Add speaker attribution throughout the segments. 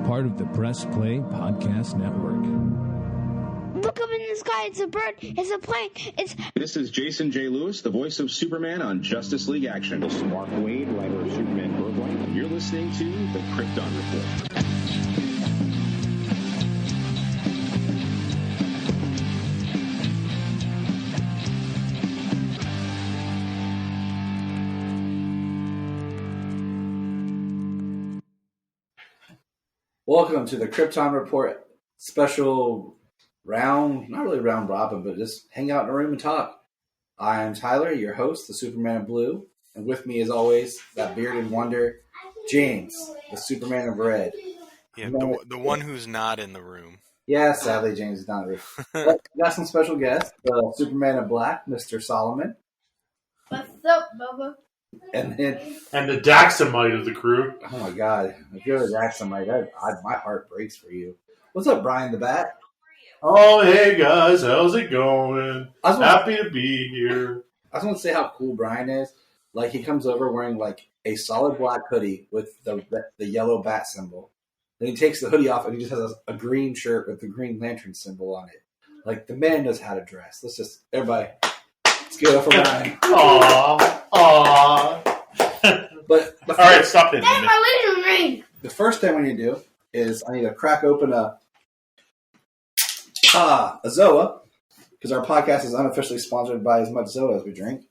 Speaker 1: part of the Press Play Podcast Network.
Speaker 2: Look up in the sky. It's a bird. It's a plane.
Speaker 3: This is Jason J. Lewis, the voice of Superman on Justice League Action. This is Mark Wade, writer of Superman Worldwide. You're listening to the Krypton Report.
Speaker 4: Welcome to the Krypton Report special round, not really round robin, but just hang out in a room and talk. I'm Tyler, your host, the Superman of Blue, and with me as always, that bearded wonder, James, the Superman of Red.
Speaker 5: Yeah, the one who's not in the room.
Speaker 4: Yeah, sadly, James is not in the room. But we got some special guests, the Superman of Black, Mr. Solomon.
Speaker 2: What's up, Bubba?
Speaker 4: And the
Speaker 6: Daxamite of the crew.
Speaker 4: Oh my God, if you're the Daxamite, my heart breaks for you. What's up, Bryan the Bat?
Speaker 6: Oh, hey guys, how's it going? Happy to be here.
Speaker 4: I just want to say how cool Bryan is. Like, he comes over wearing like a solid black hoodie with the yellow bat symbol. Then he takes the hoodie off and he just has a green shirt with the Green Lantern symbol on it. Like, the man knows how to dress. Everybody, let's give it up for Bryan.
Speaker 6: Aww.
Speaker 4: But
Speaker 6: all right, stop it.
Speaker 2: That's my living ring.
Speaker 4: The first thing we need to do is I need to crack open a Zoa, because our podcast is unofficially sponsored by as much Zoa as we drink.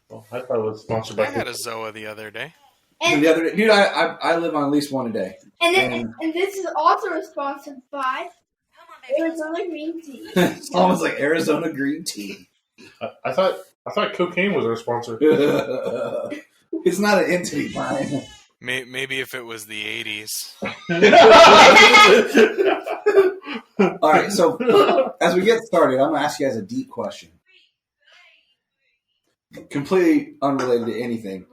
Speaker 6: Well, I thought it was sponsored by.
Speaker 5: I had a Zoa the other day.
Speaker 2: And
Speaker 4: the other day, dude, I live on at least one a day.
Speaker 2: And this is also sponsored by Arizona Green Tea.
Speaker 4: It's almost like Arizona Green Tea.
Speaker 6: I thought cocaine was our sponsor.
Speaker 4: It's not an entity, Bryan.
Speaker 5: Maybe if it was the 80s.
Speaker 4: All right, so as we get started, I'm going to ask you guys a deep question. Completely unrelated to anything.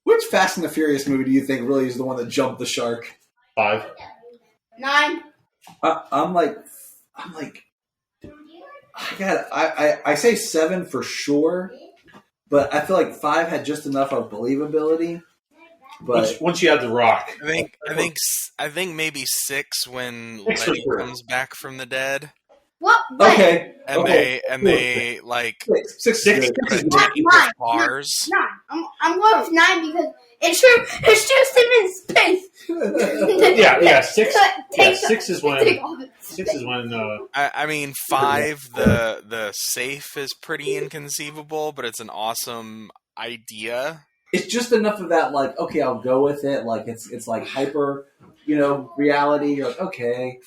Speaker 4: Which Fast and the Furious movie do you think really is the one that jumped the shark?
Speaker 6: 5.
Speaker 2: 9.
Speaker 4: I'm like, I say 7 for sure, but I feel like 5 had just enough of believability. But
Speaker 6: once you had The Rock,
Speaker 5: I think maybe 6 when Letty comes back from the dead.
Speaker 2: What?
Speaker 4: Okay.
Speaker 5: They like
Speaker 4: 6
Speaker 5: cars.
Speaker 2: 9. I'm going with 9 because it's just him in space.
Speaker 6: yeah. 6.
Speaker 2: Take
Speaker 6: 6 is when.
Speaker 2: take all the
Speaker 6: 6 is when.
Speaker 5: I mean, 5. The safe is pretty inconceivable, but it's an awesome idea.
Speaker 4: It's just enough of that, like, okay, I'll go with it. Like, it's like hyper, reality. You're like, okay.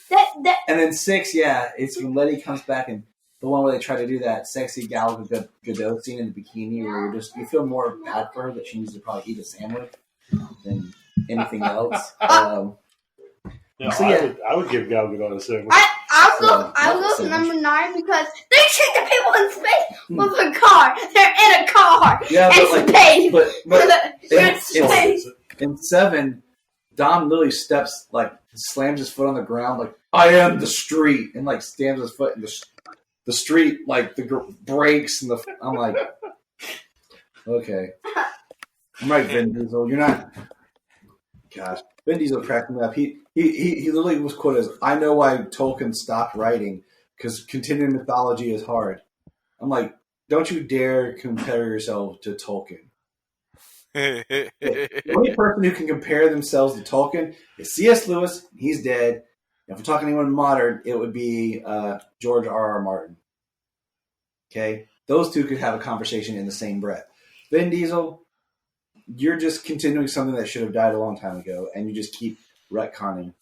Speaker 4: And then 6, yeah, it's when Letty comes back, and the one where they try to do that sexy Gal Gadot scene in the bikini, where you feel more bad for her that she needs to probably eat a sandwich than anything else.
Speaker 6: I would give Gal Gadot a sandwich.
Speaker 2: I'll go to number 9 because they shoot the people in space with a car. They're in a car.
Speaker 4: Yeah,
Speaker 2: and space.
Speaker 4: In 7, Dom literally slams his foot on the ground, like, I am the street, and like stamps his foot in the street, like the brakes and I'm like, okay. I'm right, Vin Diesel. You're not. Gosh, Vin Diesel cracked me up. He literally was quoted as, "I know why Tolkien stopped writing because continuing mythology is hard." I'm like, don't you dare compare yourself to Tolkien. The only person who can compare themselves to Tolkien is C.S. Lewis. He's dead. If we're talking anyone modern, it would be George R.R. Martin. Okay? Those two could have a conversation in the same breath. Vin Diesel, you're just continuing something that should have died a long time ago, and you just keep retconning.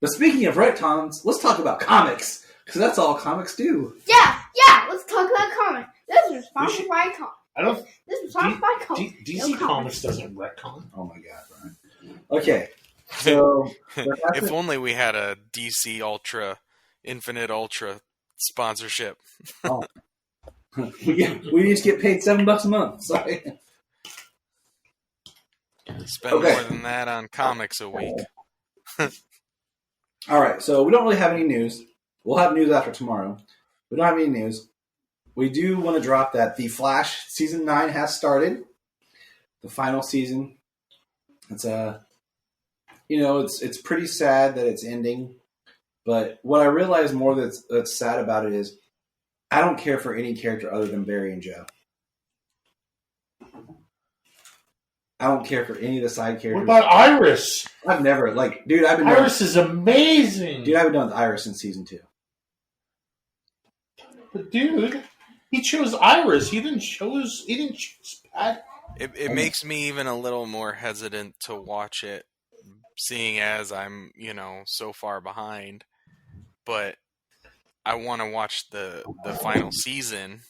Speaker 4: But speaking of retcons, let's talk about comics, because that's all comics do.
Speaker 2: Yeah, let's talk about comics. This is sponsored by comics. This is sponsored by comics.
Speaker 6: DC Comics doesn't retcon.
Speaker 4: Oh my God, Bryan. Okay, so
Speaker 5: if only we had a DC Infinite Ultra sponsorship.
Speaker 4: Oh. we need to get paid $7 a month. Sorry.
Speaker 5: Spend more than that on comics a week.
Speaker 4: All right, so we don't really have any news. We'll have news after tomorrow. We don't have any news. We do want to drop that The Flash Season 9 has started. The final season It's it's pretty sad that it's ending. But what I realize more that's sad about it is I don't care for any character other than Barry and Joe. I don't care for any of the side characters.
Speaker 6: What about Iris?
Speaker 4: I've never dude.
Speaker 6: Iris is amazing.
Speaker 4: Dude, I've been done with Iris since season 2.
Speaker 6: But dude, he chose Iris. He didn't choose Pat.
Speaker 5: It makes me even a little more hesitant to watch it, seeing as I'm so far behind. But I want to watch the final season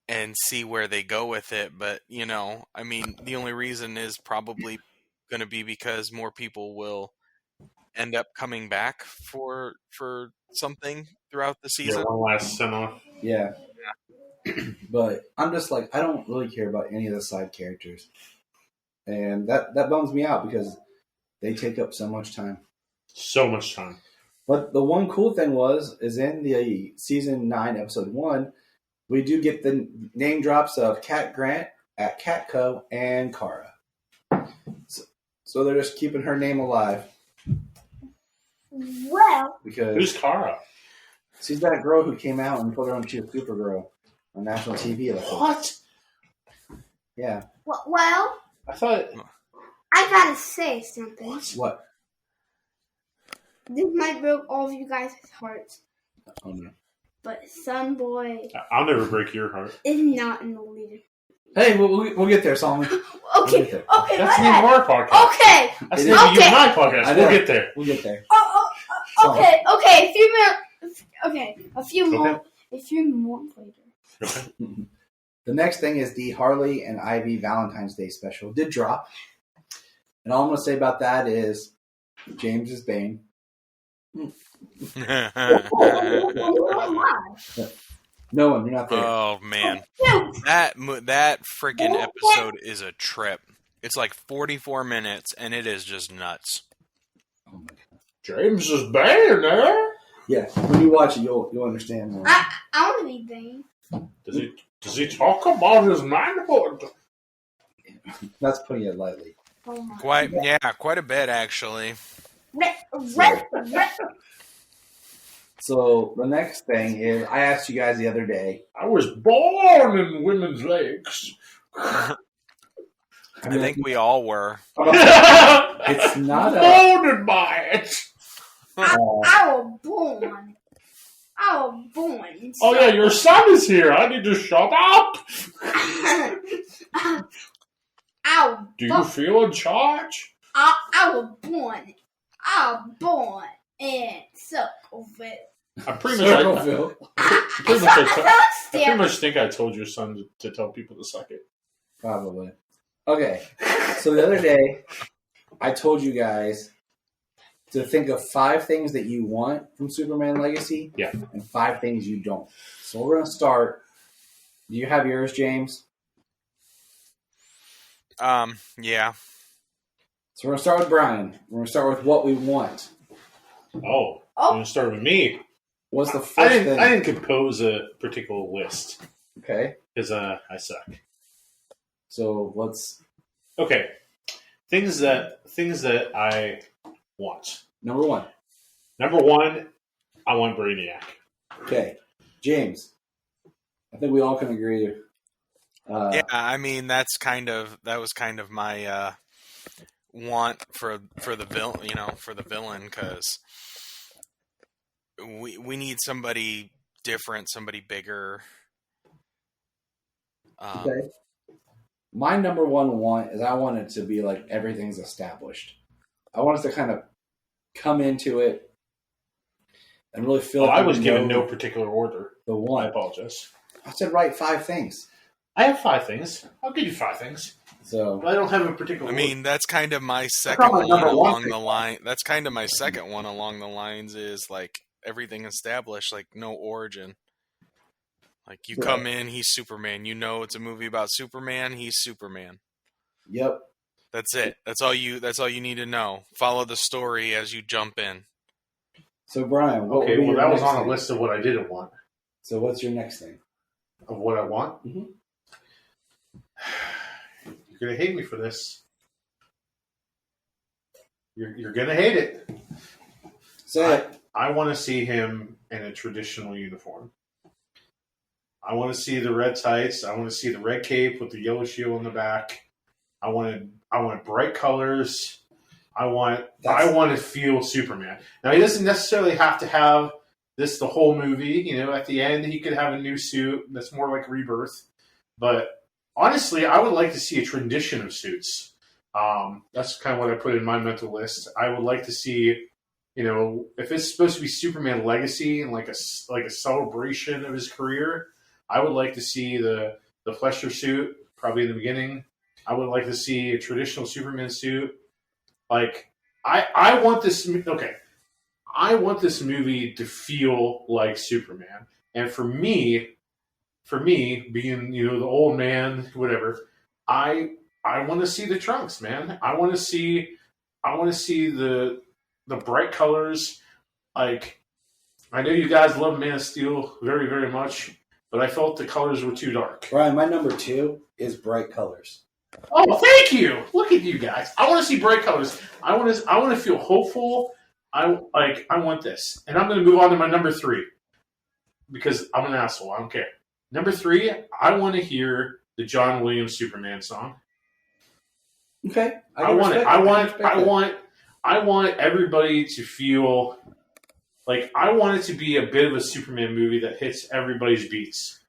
Speaker 5: and see where they go with it. But, I mean, the only reason is probably going to be because more people will end up coming back for something throughout the season.
Speaker 6: Yeah, one last send-off.
Speaker 4: Yeah. But I'm just I don't really care about any of the side characters. And that bums me out because they take up so much time.
Speaker 6: So much time.
Speaker 4: But the one cool thing is in the season 9, episode 1, we do get the name drops of Cat Grant at Catco and Kara. So they're just keeping her name alive.
Speaker 2: Well,
Speaker 4: Because
Speaker 6: Who's Kara?
Speaker 4: she's that girl who came out and put her on Supergirl on national TV.
Speaker 6: What?
Speaker 4: Yeah.
Speaker 2: well,
Speaker 6: I thought.
Speaker 2: I gotta say something.
Speaker 4: What?
Speaker 2: This might break all of you guys' hearts,
Speaker 4: Oh, no.
Speaker 2: but Sunboy
Speaker 6: I'll never break your heart.
Speaker 2: is not in the leader.
Speaker 4: Hey, we'll get there, Solomon. We'll
Speaker 2: Okay,
Speaker 4: get there.
Speaker 2: okay,
Speaker 6: That's the
Speaker 2: my
Speaker 6: name of
Speaker 2: bad.
Speaker 6: our podcast.
Speaker 2: Okay,
Speaker 6: That's
Speaker 4: It
Speaker 6: the
Speaker 4: is.
Speaker 6: name of you and
Speaker 2: Okay.
Speaker 6: my podcast.
Speaker 4: I know.
Speaker 6: We'll get there.
Speaker 4: We'll get there.
Speaker 2: okay. A few minutes. Okay, a few more later.
Speaker 6: Okay.
Speaker 4: The next thing is the Harley and Ivy Valentine's Day special did drop. And all I'm going to say about that is James is Bane. No one, you're not there.
Speaker 5: Oh man,
Speaker 2: No,
Speaker 5: that freaking episode is a trip. It's like 44 minutes, and it is just nuts.
Speaker 4: Oh my God.
Speaker 6: James is bad there.
Speaker 4: Yeah, when you watch it, you'll understand more.
Speaker 2: I want to be Bane.
Speaker 6: Does he talk about his manhood?
Speaker 4: That's putting it lightly.
Speaker 2: Oh my.
Speaker 5: Quite a bit actually.
Speaker 2: Red.
Speaker 4: So the next thing is, I asked you guys the other day.
Speaker 6: I was born in women's legs.
Speaker 5: I think we all were.
Speaker 4: It's not a.
Speaker 6: Molded by it.
Speaker 2: I was born.
Speaker 6: Oh yeah, your son is here. I need to shut up. Do you feel in charge?
Speaker 2: I was born. And so over.
Speaker 6: I pretty
Speaker 4: Circleville.
Speaker 6: much think I told your son to tell people to suck it.
Speaker 4: Probably. Okay. So the other day, I told you guys to think of 5 things that you want from Superman Legacy.
Speaker 6: Yeah.
Speaker 4: And 5 things you don't. So we're going to start. Do you have yours, James?
Speaker 5: Yeah.
Speaker 4: So we're going to start with Bryan. We're going to start with what we want.
Speaker 6: Oh, you're gonna start with me.
Speaker 4: What's the first
Speaker 6: I
Speaker 4: thing?
Speaker 6: didn't compose a particular list
Speaker 4: Okay.
Speaker 6: because I suck.
Speaker 4: So what's
Speaker 6: Okay, things that I want.
Speaker 4: number 1?
Speaker 6: Number 1, I want Brainiac.
Speaker 4: Okay. James. I think we all can agree.
Speaker 5: Yeah, I mean that was kind of my want for the villain, because we need somebody different, somebody bigger.
Speaker 4: Okay. My number 1 want is I want it to be like everything's established. I want us to kind of come into it and really feel.
Speaker 6: I was given no particular order.
Speaker 4: The
Speaker 6: I
Speaker 4: one.
Speaker 6: apologize.
Speaker 4: I said write 5 things.
Speaker 6: I have 5 things. I'll give you 5 things.
Speaker 4: So
Speaker 6: But I don't have a particular
Speaker 5: I mean, that's kind of my second
Speaker 4: probably
Speaker 5: one
Speaker 4: number one
Speaker 5: along
Speaker 4: thing.
Speaker 5: the line. That's kind of my second one along the lines is like everything established, like no origin. Like you come in, he's Superman. You know it's a movie about Superman. He's Superman.
Speaker 4: Yep.
Speaker 5: That's it. That's all you need to know. Follow the story as you jump in.
Speaker 4: So Bryan, what
Speaker 6: Okay,
Speaker 4: would be
Speaker 6: well,
Speaker 4: your
Speaker 6: that was
Speaker 4: next
Speaker 6: on a
Speaker 4: thing?
Speaker 6: list of what I didn't want.
Speaker 4: So what's your next thing?
Speaker 6: Of what I want?
Speaker 4: Mhm.
Speaker 6: You're going to hate me for this. You're gonna hate it.
Speaker 4: Say it.
Speaker 6: I want to see him in a traditional uniform. I want to see the red tights. I want to see the red cape with the yellow shield on the back. I want bright colors. I want to feel Superman. Now he doesn't necessarily have to have this the whole movie. You know, at the end he could have a new suit that's more like Rebirth. But honestly, I would like to see a tradition of suits. That's kind of what I put in my mental list. I would like to see, you know, if it's supposed to be Superman legacy and like a celebration of his career, I would like to see the Flesher suit probably in the beginning. I would like to see a traditional Superman suit. Like I want this. Okay, I want this movie to feel like Superman, and for me, being, you know, the old man, whatever, I want to see the trunks, man. I want to see the bright colors. Like, I know you guys love Man of Steel very, very much, but I felt the colors were too dark.
Speaker 4: Bryan, my number 2 is bright colors.
Speaker 6: Oh, thank you! Look at you guys. I want to see bright colors. I want to feel hopeful. I want this, and I'm going to move on to my number 3 because I'm an asshole. I don't care. Number 3, I want to hear the John Williams Superman song.
Speaker 4: Okay,
Speaker 6: I want everybody to feel like I want it to be a bit of a Superman movie that hits everybody's beats.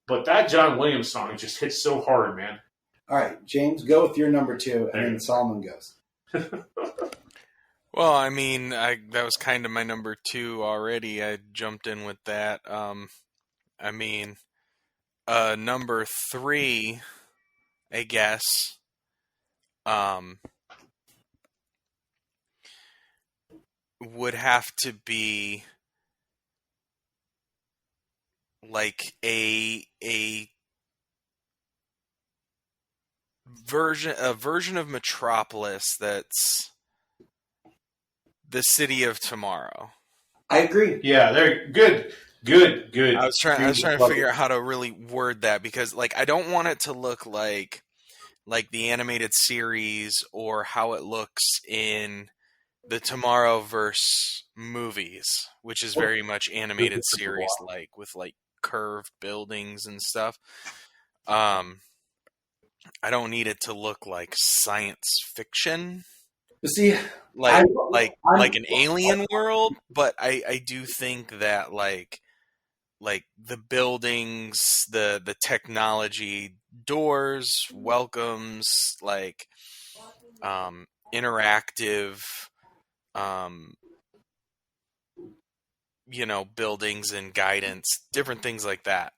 Speaker 6: But that John Williams song just hits so hard, man.
Speaker 4: All right, James, go with your number 2, and then Solomon goes.
Speaker 5: Well, I mean, that was kind of my number 2 already. I jumped in with that. I mean, number 3, I guess, would have to be like a version of Metropolis that's the city of tomorrow.
Speaker 4: I agree.
Speaker 6: Yeah, they're good.
Speaker 5: I was trying to figure out how to really word that, because like I don't want it to look like the animated series or how it looks in the Tomorrowverse movies, which is very much animated series like, with like curved buildings and stuff. I don't need it to look like science fiction.
Speaker 4: But see,
Speaker 5: like an alien world, but I do think that like the buildings, the technology, doors, welcomes, like interactive you know, buildings and guidance, different things like that.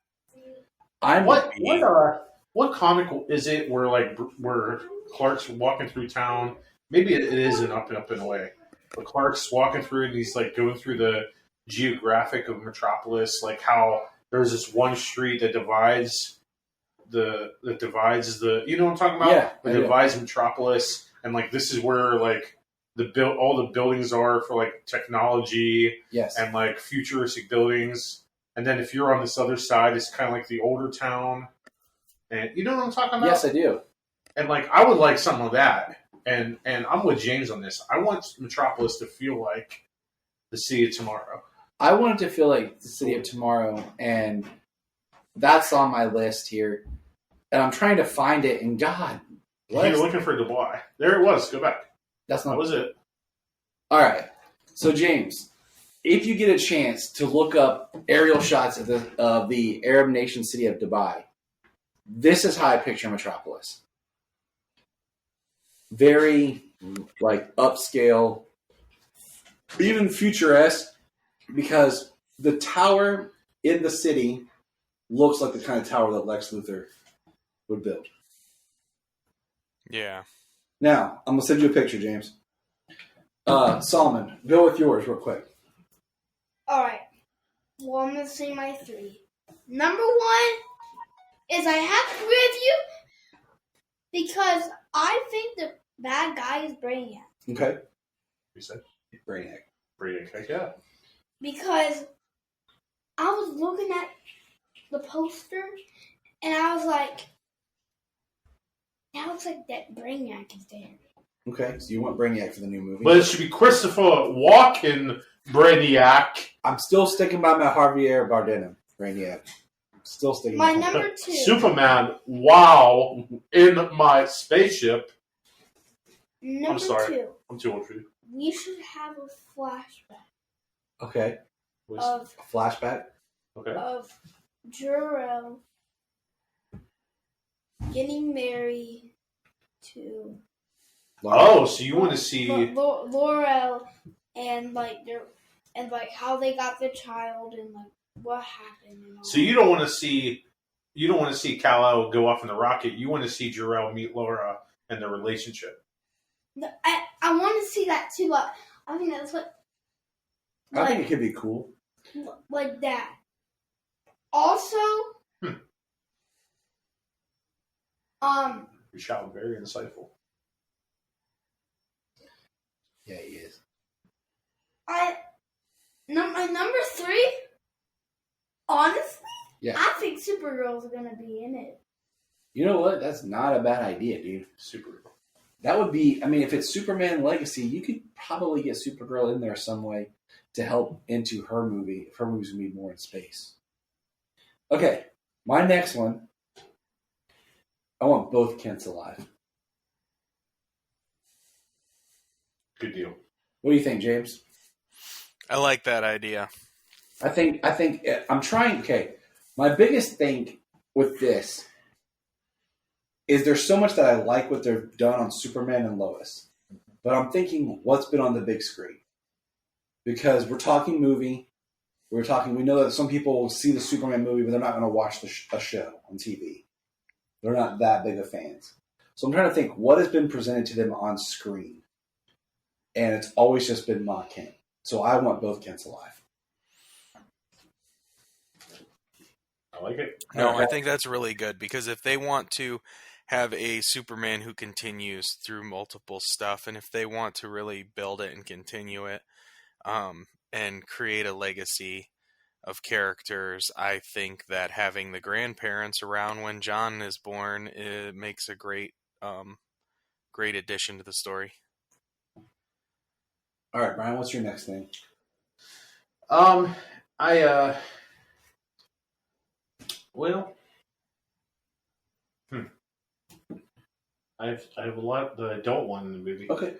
Speaker 6: What comic is it where Clark's walking through town? Maybe it is an Up and Away, but Clark's walking through and he's like going through the geographic of Metropolis, like how there's this one street that divides the you know what I'm talking about?
Speaker 4: Yeah,
Speaker 6: that divides Metropolis, and like this is where like all the buildings are for like technology,
Speaker 4: yes,
Speaker 6: and like futuristic buildings. And then if you're on this other side, it's kind of like the older town. And you know what I'm talking about?
Speaker 4: Yes, I do.
Speaker 6: And like I would like something of that. And I'm with James on this. I want Metropolis to feel like the city of tomorrow.
Speaker 4: I want it to feel like the city of tomorrow, and that's on my list here. And I'm trying to find it, and God,
Speaker 6: you're looking for Dubois. There it was. Go back.
Speaker 4: That
Speaker 6: was it.
Speaker 4: All right. So James, if you get a chance to look up aerial shots of the Arab nation city of Dubai, this is how I picture Metropolis. Very like upscale, even futuresque, because the tower in the city looks like the kind of tower that Lex Luthor would build.
Speaker 5: Yeah.
Speaker 4: Now, I'm going to send you a picture, James. Solomon, go with yours real quick.
Speaker 2: All right. Well, I'm going to say my 3. Number 1 is I have to agree with you because I think the bad guy is Brainiac.
Speaker 4: Okay.
Speaker 6: You said?
Speaker 4: Brainiac.
Speaker 6: Brainiac, yeah.
Speaker 2: Because I was looking at the poster and I was like, that looks like that Brainiac is there.
Speaker 4: Okay, so you want Brainiac for the new movie.
Speaker 6: But it should be Christopher Walken Brainiac.
Speaker 4: I'm still sticking by my Javier Bardem Brainiac. Still sticking
Speaker 2: My
Speaker 4: by
Speaker 2: number 2.
Speaker 6: Superman, wow, in my spaceship.
Speaker 2: Number
Speaker 6: I'm sorry.
Speaker 2: 2.
Speaker 6: I'm too old for you.
Speaker 2: We should have a flashback
Speaker 4: Okay.
Speaker 2: of
Speaker 4: A flashback?
Speaker 6: Okay.
Speaker 2: Jor-El getting married to
Speaker 6: Oh, so you want to see?
Speaker 2: Laurel and how they got the child and like what happened. And all
Speaker 6: So you don't want to see? You don't want to see Kal-El go off in the rocket. You want to see Jor-El meet Laura and their relationship.
Speaker 2: I want to see that too, but I think that's what.
Speaker 4: I think it could be cool.
Speaker 2: Like that. Also,
Speaker 6: Michelle, very insightful.
Speaker 4: Yeah, he is.
Speaker 2: My number 3. Honestly,
Speaker 4: Yeah.
Speaker 2: I think Supergirl's gonna be in it.
Speaker 4: You know what? That's not a bad idea, dude.
Speaker 6: Super.
Speaker 4: That would be, I mean, if it's Superman Legacy, you could probably get Supergirl in there some way to help into her movie, if her movie's going to be more in space. Okay, my next one, I want both Kents alive.
Speaker 6: Good deal.
Speaker 4: What do you think, James?
Speaker 5: I like that idea.
Speaker 4: I think I'm trying, okay, my biggest thing with this is there's so much that I like what they've done on Superman and Lois. But I'm thinking, what's been on the big screen? Because we're talking movie. We know that some people will see the Superman movie, but they're not going to watch a show on TV. They're not that big of fans. So I'm trying to think, what has been presented to them on screen? And it's always just been Ma Kent. So I want both Kents alive.
Speaker 6: I like it.
Speaker 5: No, I think that's really good because if they want to have a Superman who continues through multiple stuff, and if they want to really build it and continue it, and create a legacy of characters, I think that having the grandparents around when John is born, it makes a great addition to the story.
Speaker 4: All right, Bryan, what's your next thing?
Speaker 6: I have a lot that I don't want in the movie.
Speaker 4: Okay.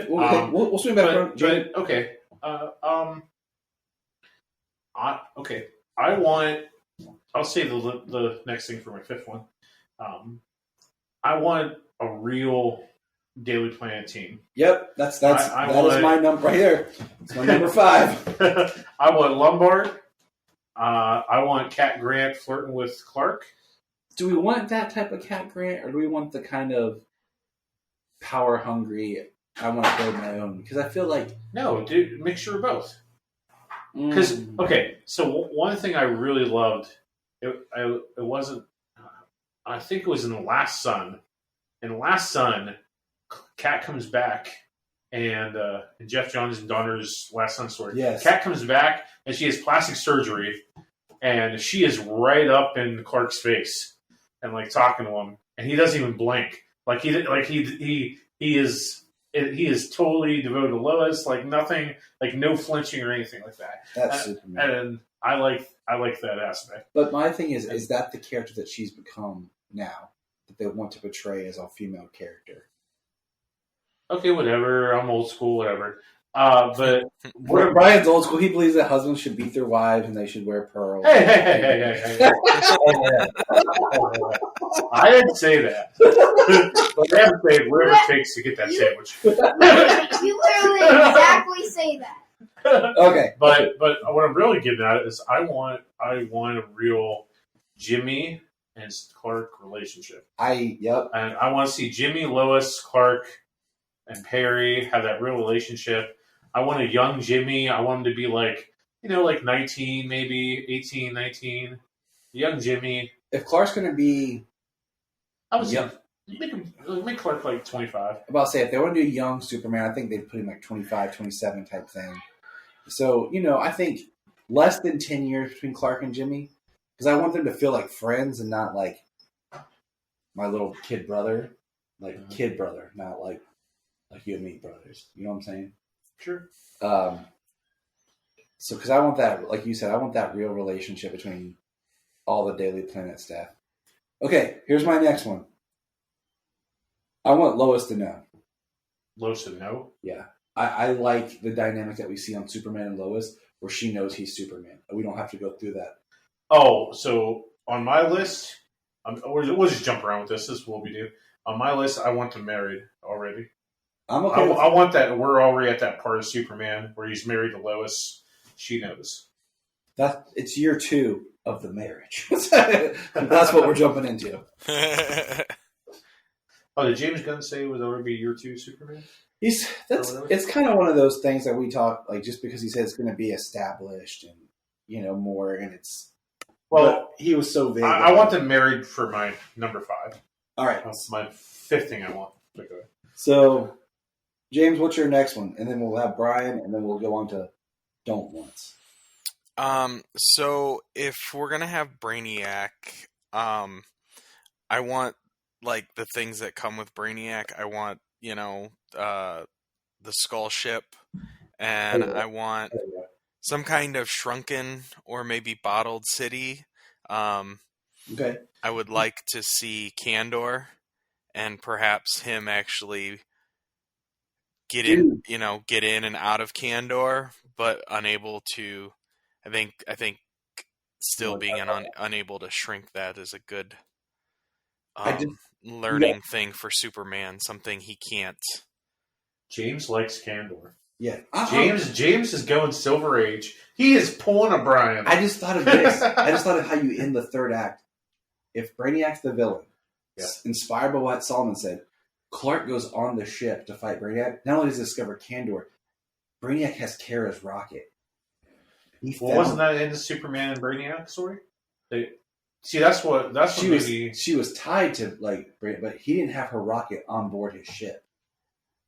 Speaker 4: We'll swing back around.
Speaker 6: But okay. I'll say the next thing for my 5th one. I want a real Daily Planet team.
Speaker 4: Yep, that is my number right there. It's my number 5.
Speaker 6: I want Lombard. I want Cat Grant flirting with Clark.
Speaker 4: Do we want that type of Cat Grant, or do we want the kind of power hungry, I want to build my own? Because I feel like...
Speaker 6: No, dude, mixture of both. Because, okay, so one thing I really loved, it wasn't... I think it was in The Last Son. In The Last Son, Cat comes back, and Jeff Johns' daughter's Last Son story.
Speaker 4: Yes.
Speaker 6: Cat comes back, and she has plastic surgery, and she is right up in Clark's face, and like talking to him, and he doesn't even blink. Like he is totally devoted to Lois. Like nothing, like no flinching or anything like that.
Speaker 4: That's Superman.
Speaker 6: And I like that aspect.
Speaker 4: But my thing is that the character that she's become now, that they want to portray as a female character?
Speaker 6: Okay, whatever. I'm old school, whatever. But
Speaker 4: Bryan's old school. He believes that husbands should beat their wives and they should wear pearls.
Speaker 6: Hey. I didn't say that. But I have to say whatever it takes to get that sandwich.
Speaker 2: You literally exactly say that.
Speaker 4: Okay.
Speaker 6: But what I'm really getting at is I want a real Jimmy and Clark relationship.
Speaker 4: Yep.
Speaker 6: And I want to see Jimmy, Lois, Clark, and Perry have that real relationship. I want a young Jimmy. I want him to be like 19, maybe 18, 19. Young Jimmy.
Speaker 4: If Clark's going to be...
Speaker 6: I was make Clark like 25.
Speaker 4: I'm about to say, if they want to do a young Superman, I think they'd put him like 25, 27 type thing. So, I think less than 10 years between Clark and Jimmy. Because I want them to feel like friends and not like my little kid brother. Like kid brother, not like like you and me, brothers. You know what I'm saying?
Speaker 6: Sure.
Speaker 4: So, because I want that, like you said, I want that real relationship between all the Daily Planet staff. Okay, here's my next one. I want Lois to know.
Speaker 6: Lois to know?
Speaker 4: Yeah. I like the dynamic that we see on Superman and Lois, where she knows he's Superman. We don't have to go through that.
Speaker 6: Oh, so on my list, we'll just jump around with this. This is what we do. On my list, I want them married already.
Speaker 4: I'm okay with
Speaker 6: I want that. We're already at that part of Superman where he's married to Lois. She knows.
Speaker 4: It's year 2 of the marriage. That's what we're jumping into.
Speaker 6: Oh, did James Gunn say it would already be year 2 Superman?
Speaker 4: It's kind of one of those things that we talk, like, just because he said it's going to be established and, you know, more, and it's... Well, he was so vague.
Speaker 6: I want them married for my number 5.
Speaker 4: All right.
Speaker 6: That's my 5th thing I want. Okay.
Speaker 4: So, James, what's your next one? And then we'll have Bryan, and then we'll go on to Don't Wants.
Speaker 5: So if we're gonna have Brainiac, I want, like, the things that come with Brainiac. I want, you know, the skull ship, and I want some kind of shrunken or maybe bottled city.
Speaker 4: Okay.
Speaker 5: I would like to see Kandor, and perhaps him actually get in and out of Kandor, but unable to. I think still being unable to shrink that is a good learning thing for Superman. Something he can't.
Speaker 6: James likes Kandor.
Speaker 4: Yeah.
Speaker 6: James is going Silver Age. He is pulling a Bryan.
Speaker 4: I just thought of this. I just thought of how you end the third act. If Brainiac's the villain, inspired by what Solomon said, Clark goes on the ship to fight Brainiac. Not only does he discover Kandor, Brainiac has Kara's rocket.
Speaker 6: Wasn't that in the Superman and Brainiac story? That's what
Speaker 4: she was tied to, like, but he didn't have her rocket on board his ship.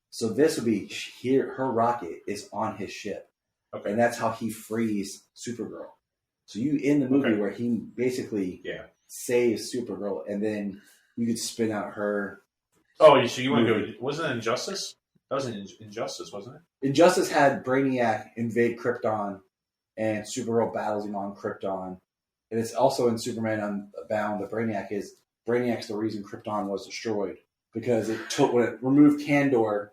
Speaker 4: So this would be her rocket is on his ship, and that's how he frees Supergirl. So you end the movie where he basically saves Supergirl, and then you could spin out her.
Speaker 6: Oh, so you want to go? Wasn't it Injustice? That was Injustice, wasn't it?
Speaker 4: Injustice had Brainiac invade Krypton, and Supergirl battles him on Krypton. And it's also in Superman Unbound that Brainiac's the reason Krypton was destroyed, because when it removed Kandor,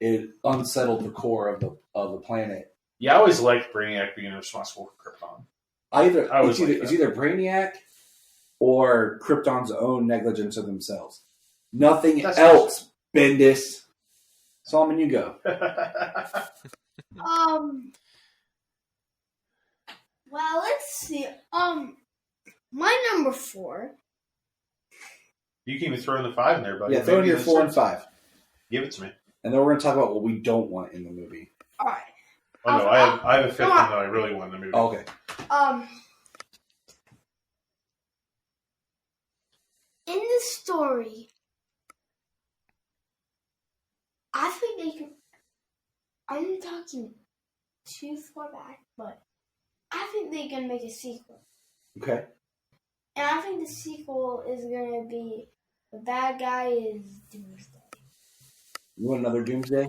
Speaker 4: it unsettled the core of the planet.
Speaker 6: Yeah, I always liked Brainiac being responsible for Krypton.
Speaker 4: It's either Brainiac or Krypton's own negligence of themselves. Nothing else, Bendis. Solomon, you go.
Speaker 2: Well, let's see. My number 4.
Speaker 6: You can even throw in the 5 in there, buddy.
Speaker 4: Yeah, throw in your 4 and 5.
Speaker 6: Give it to me.
Speaker 4: And then we're going to talk about what we don't want in the movie.
Speaker 2: All right.
Speaker 6: Oh, no, I have a 5th one that I really want in the movie.
Speaker 4: Oh, okay.
Speaker 2: In the story, I think they can. I'm talking too far back, but I think they can make a sequel.
Speaker 4: Okay.
Speaker 2: And I think the sequel is going to be the bad guy is Doomsday.
Speaker 4: You want another Doomsday?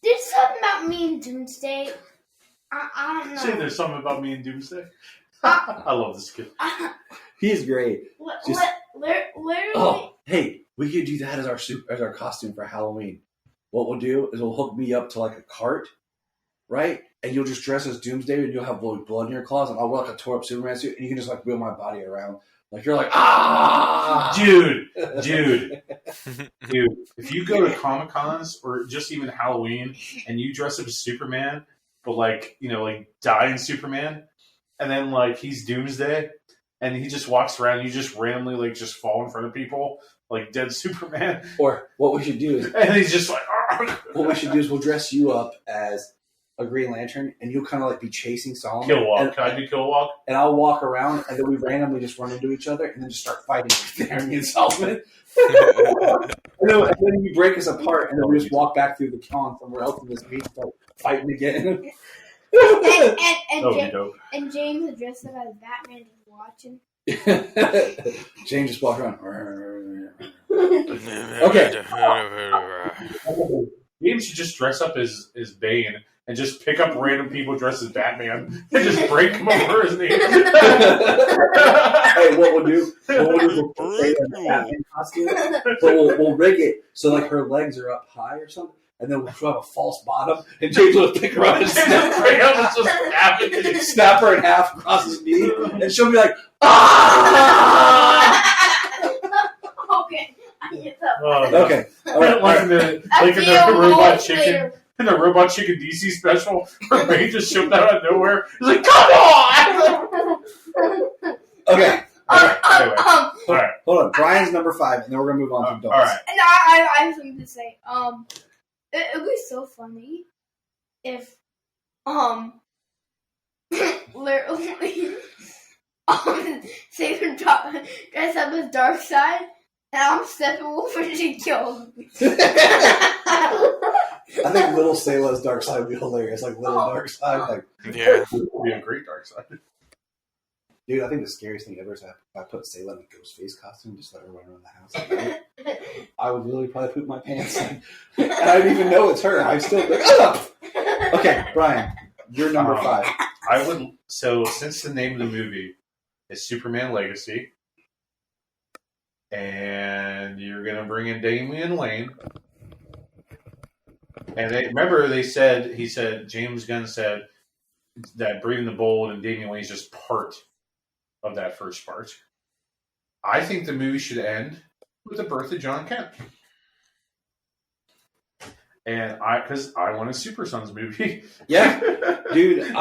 Speaker 2: There's something about me and Doomsday. I don't know.
Speaker 6: Say there's something about me and Doomsday. I love this kid.
Speaker 4: He's great.
Speaker 2: Literally.
Speaker 4: Oh, hey, we could do that as our costume for Halloween. What we'll do is we'll hook me up to, like, a cart, right? And you'll just dress as Doomsday, and you'll have blood in your claws, and I'll wear, like, a tore up Superman suit, and you can just, like, wheel my body around. Like, you're like, ah!
Speaker 6: Dude. If you go to Comic-Cons or just even Halloween and you dress up as Superman, but, like, you know, like, die in Superman, and then, like, he's Doomsday, and he just walks around, and you just randomly, like, just fall in front of people, like dead Superman.
Speaker 4: Or what we should do is...
Speaker 6: And he's just like...
Speaker 4: What we should do is we'll dress you up as a Green Lantern, and you'll kind of, like, be chasing Solomon.
Speaker 6: Kilowog. Can I do Kilowog?
Speaker 4: And I'll walk around, and then we randomly just run into each other, and then just start fighting there, me and Solomon. and then you break us apart, and then we just walk back through the con somewhere else in this beach, start fighting again.
Speaker 2: and James is dressed up as Batman and watching.
Speaker 4: James just walked around. Okay.
Speaker 6: James should just dress up as Bane and just pick up random people dressed as Batman and just break them over his knee.
Speaker 4: Hey, what we'll do we'll say that in the Batman costume, but we'll rig it so like her legs are up high or something, and then we'll have a false bottom, and James will pick her up and snap her in half across his knee, and she'll be like, ah!
Speaker 2: Okay. I get that.
Speaker 4: Okay. All right.
Speaker 6: Like in the Robot Chicken. In the Robot Chicken DC special, where Bane just showed out of nowhere. He's like, come on!
Speaker 4: Okay.
Speaker 6: Anyway. All right.
Speaker 4: Hold on. Brian's number 5, and then we're gonna move on to Dalton.
Speaker 6: All right.
Speaker 2: And I have something to say. It would be so funny if, literally, Saber dress up as Darkseid, and I'm Steppenwolf and she kills me.
Speaker 4: I think little Sayla's Darkseid would be hilarious. Like little Darkseid. Like,
Speaker 5: Yeah.
Speaker 6: It would be a great Darkseid.
Speaker 4: dude, I think the scariest thing ever is if I put Sayla in a Ghostface costume and just let her run around the house. I would really probably poop my pants. And I didn't even know it's her. I'm still like, ugh! Okay, Brian, you're number 5.
Speaker 6: I would. So, since the name of the movie is Superman Legacy, and you're gonna bring in Damian Wayne, and James Gunn said that Brave and the Bold and Damian Wayne is just part of that first part. I think the movie should end with the birth of John Kent. And because I want a Super Sons movie.
Speaker 4: Yeah, dude.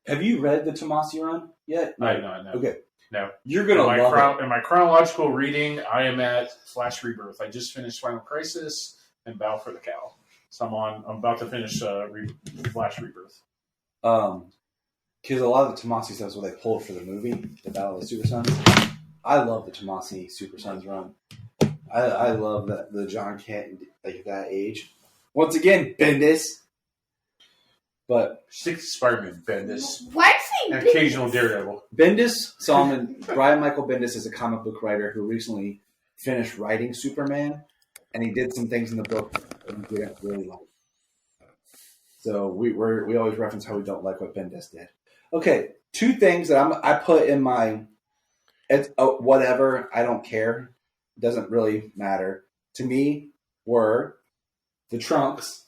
Speaker 4: Have you read the Tomasi run yet?
Speaker 6: No.
Speaker 4: Okay.
Speaker 6: No.
Speaker 4: You're gonna love it.
Speaker 6: In my chronological reading, I am at Flash Rebirth. I just finished Final Crisis and Battle for the Cow. So I'm about to finish Flash Rebirth.
Speaker 4: Because a lot of the Tomasi stuff is what they pulled for the movie, the Battle of the Super Sons. I love the Tomasi Super Sons run. I love the John Kent like that age. Once again, Bendis. But
Speaker 6: 60 Spider-Man, Bendis.
Speaker 2: Why is he
Speaker 6: And occasional Daredevil.
Speaker 4: Bendis, Brian Michael Bendis is a comic book writer who recently finished writing Superman, and he did some things in the book that we didn't really like. So we always reference how we don't like what Bendis did. Okay, 2 things that I put in my whatever, I don't care, doesn't really matter to me were the trunks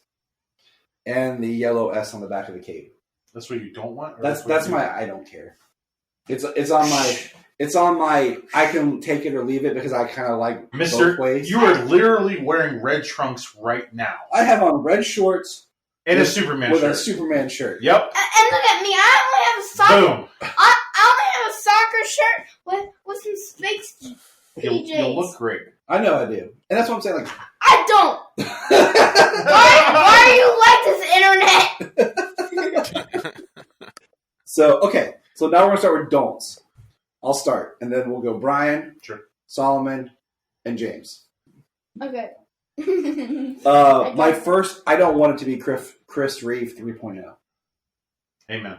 Speaker 4: and the yellow S on the back of the cape.
Speaker 6: That's what you don't want? Or
Speaker 4: That's my I don't care. It's on my I can take it or leave it because I kind of like
Speaker 6: Mister,
Speaker 4: both ways.
Speaker 6: You are literally wearing red trunks right now.
Speaker 4: I have on red shorts
Speaker 6: and a Superman
Speaker 4: with
Speaker 6: shirt.
Speaker 4: a Superman shirt.
Speaker 6: Yep.
Speaker 2: And look at me, I only have a soccer.
Speaker 6: Boom.
Speaker 2: I only have a soccer shirt with some space PJs.
Speaker 6: You'll look great.
Speaker 4: I know I do, and that's what I'm saying. Like
Speaker 2: I don't. why are you like this internet?
Speaker 4: So now we're gonna start with don'ts. I'll start, and then we'll go Brian,
Speaker 6: Sure.
Speaker 4: Solomon, and James.
Speaker 2: Okay.
Speaker 4: My first, I don't want it to be Chris Reeve 3.0.
Speaker 6: Amen.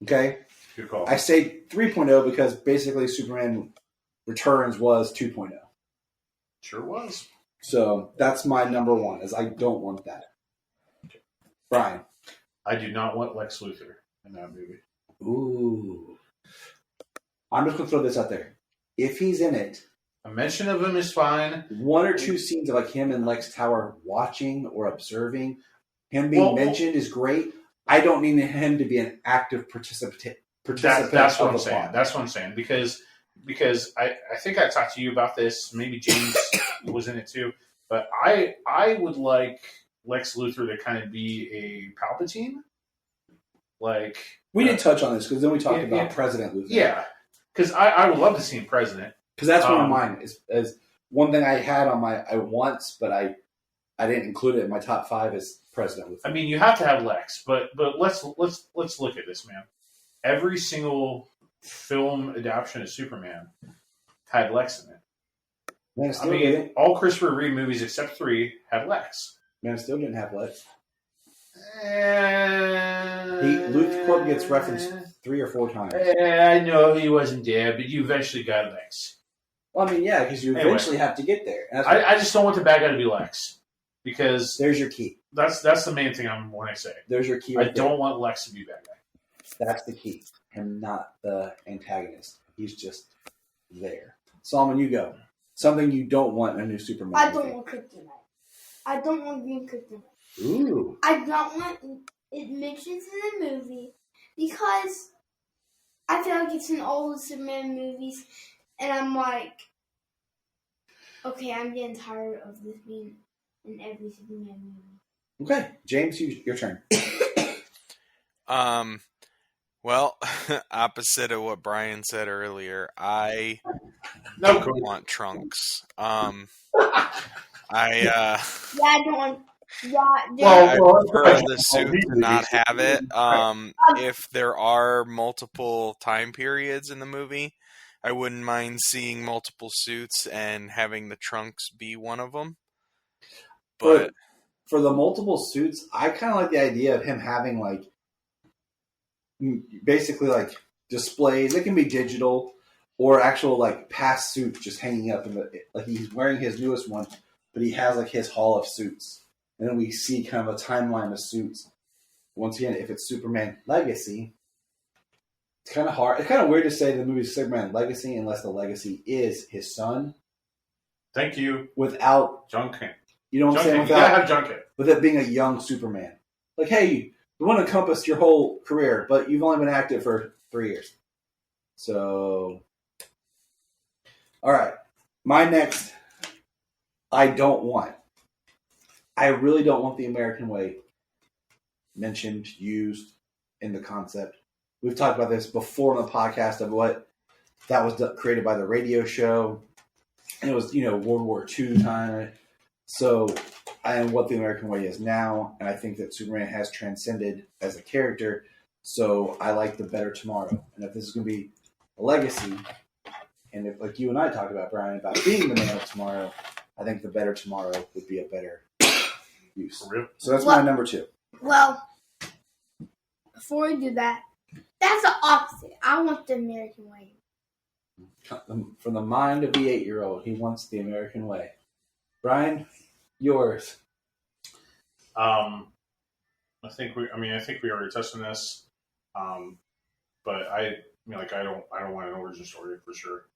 Speaker 4: Okay?
Speaker 6: Good call.
Speaker 4: I say 3.0 because basically Superman Returns was 2.0.
Speaker 6: Sure was.
Speaker 4: So that's my number 1, is I don't want that. Brian.
Speaker 6: I do not want Lex Luthor in that movie.
Speaker 4: Ooh. I'm just going to throw this out there. If he's in it,
Speaker 6: A mention of him is fine.
Speaker 4: 1 or 2 scenes of like him and Lex Tower watching or observing, him mentioned is great. I don't need him to be an active participant.
Speaker 6: That's what I'm saying. That's what I'm saying. Because I think I talked to you about this. Maybe James was in it too. But I would like Lex Luthor to kind of be a Palpatine. Like
Speaker 4: We didn't touch on this because then we talked about President Luthor.
Speaker 6: Yeah. Because I would love to see him president.
Speaker 4: Because that's one of mine. Is one thing I had on my once, but I didn't include it in my top 5 is President Luthor.
Speaker 6: I mean, you have to have Lex, but let's look at this, man. Every single film adaptation of Superman had Lex in it.
Speaker 4: Man, it still didn't.
Speaker 6: All Christopher Reeve movies except 3 had Lex.
Speaker 4: Man, it still didn't have Lex.
Speaker 6: Luke
Speaker 4: Luthor quote gets referenced 3 or 4 times.
Speaker 6: I know he wasn't there, but you eventually got Lex.
Speaker 4: Well, I mean, yeah, because you eventually have to get there. And
Speaker 6: I just don't want the bad guy to be Lex. Because
Speaker 4: there's your key.
Speaker 6: That's the main thing when I say.
Speaker 4: There's your key.
Speaker 6: I don't want Lex to be bad guy.
Speaker 4: That's the key. Him not the antagonist. He's just there. Solomon, you go. Something you don't want in a new Superman
Speaker 2: I
Speaker 4: movie.
Speaker 2: don't want kryptonite. I don't want green kryptonite.
Speaker 4: Ooh.
Speaker 2: I don't want it mentioned in the movie because I feel like it's in all the Superman movies, and I'm like, okay, I'm getting tired of this being in every Superman movie.
Speaker 4: Okay, James, your turn.
Speaker 5: Well, opposite of what Bryan said earlier, I
Speaker 6: No,
Speaker 5: don't want Trunks.
Speaker 2: Yeah, I don't want. Yeah,
Speaker 5: I prefer the suit to not have it. If there are multiple time periods in the movie, I wouldn't mind seeing multiple suits and having the Trunks be one of them. But
Speaker 4: for the multiple suits, I kind of like the idea of him having like basically like displays. It can be digital or actual like past suits just hanging up in the like he's wearing his newest one, but he has like his hall of suits. And then we see kind of a timeline of suits. Once again, if it's Superman Legacy, it's kind of hard. It's kind of weird to say the movie's Superman Legacy unless the legacy is his son.
Speaker 6: Thank you.
Speaker 4: Without
Speaker 6: John Kent.
Speaker 4: You know what I'm saying?
Speaker 6: You gotta have John Kent.
Speaker 4: With it being a young Superman. Like, hey, you want to encompass your whole career, but you've only been active for 3 years. So, all right. My next, I don't want. I really don't want the American way mentioned, used in the concept. We've talked about this before on the podcast of what that was created by the radio show. And it was, World War II time. So, and what the American way is now. And I think that Superman has transcended as a character. So I like the better tomorrow. And if this is going to be a legacy, and if like you and I talked about, Bryan, about being the man of tomorrow, I think the better tomorrow would be a better use.
Speaker 6: For real?
Speaker 4: So that's my number 2.
Speaker 2: Well, before we do that, that's the opposite. I want the American way.
Speaker 4: From the mind of the 8-year-old, he wants the American way. Bryan, yours.
Speaker 6: I think we already touched on this. But I don't want an origin story for sure.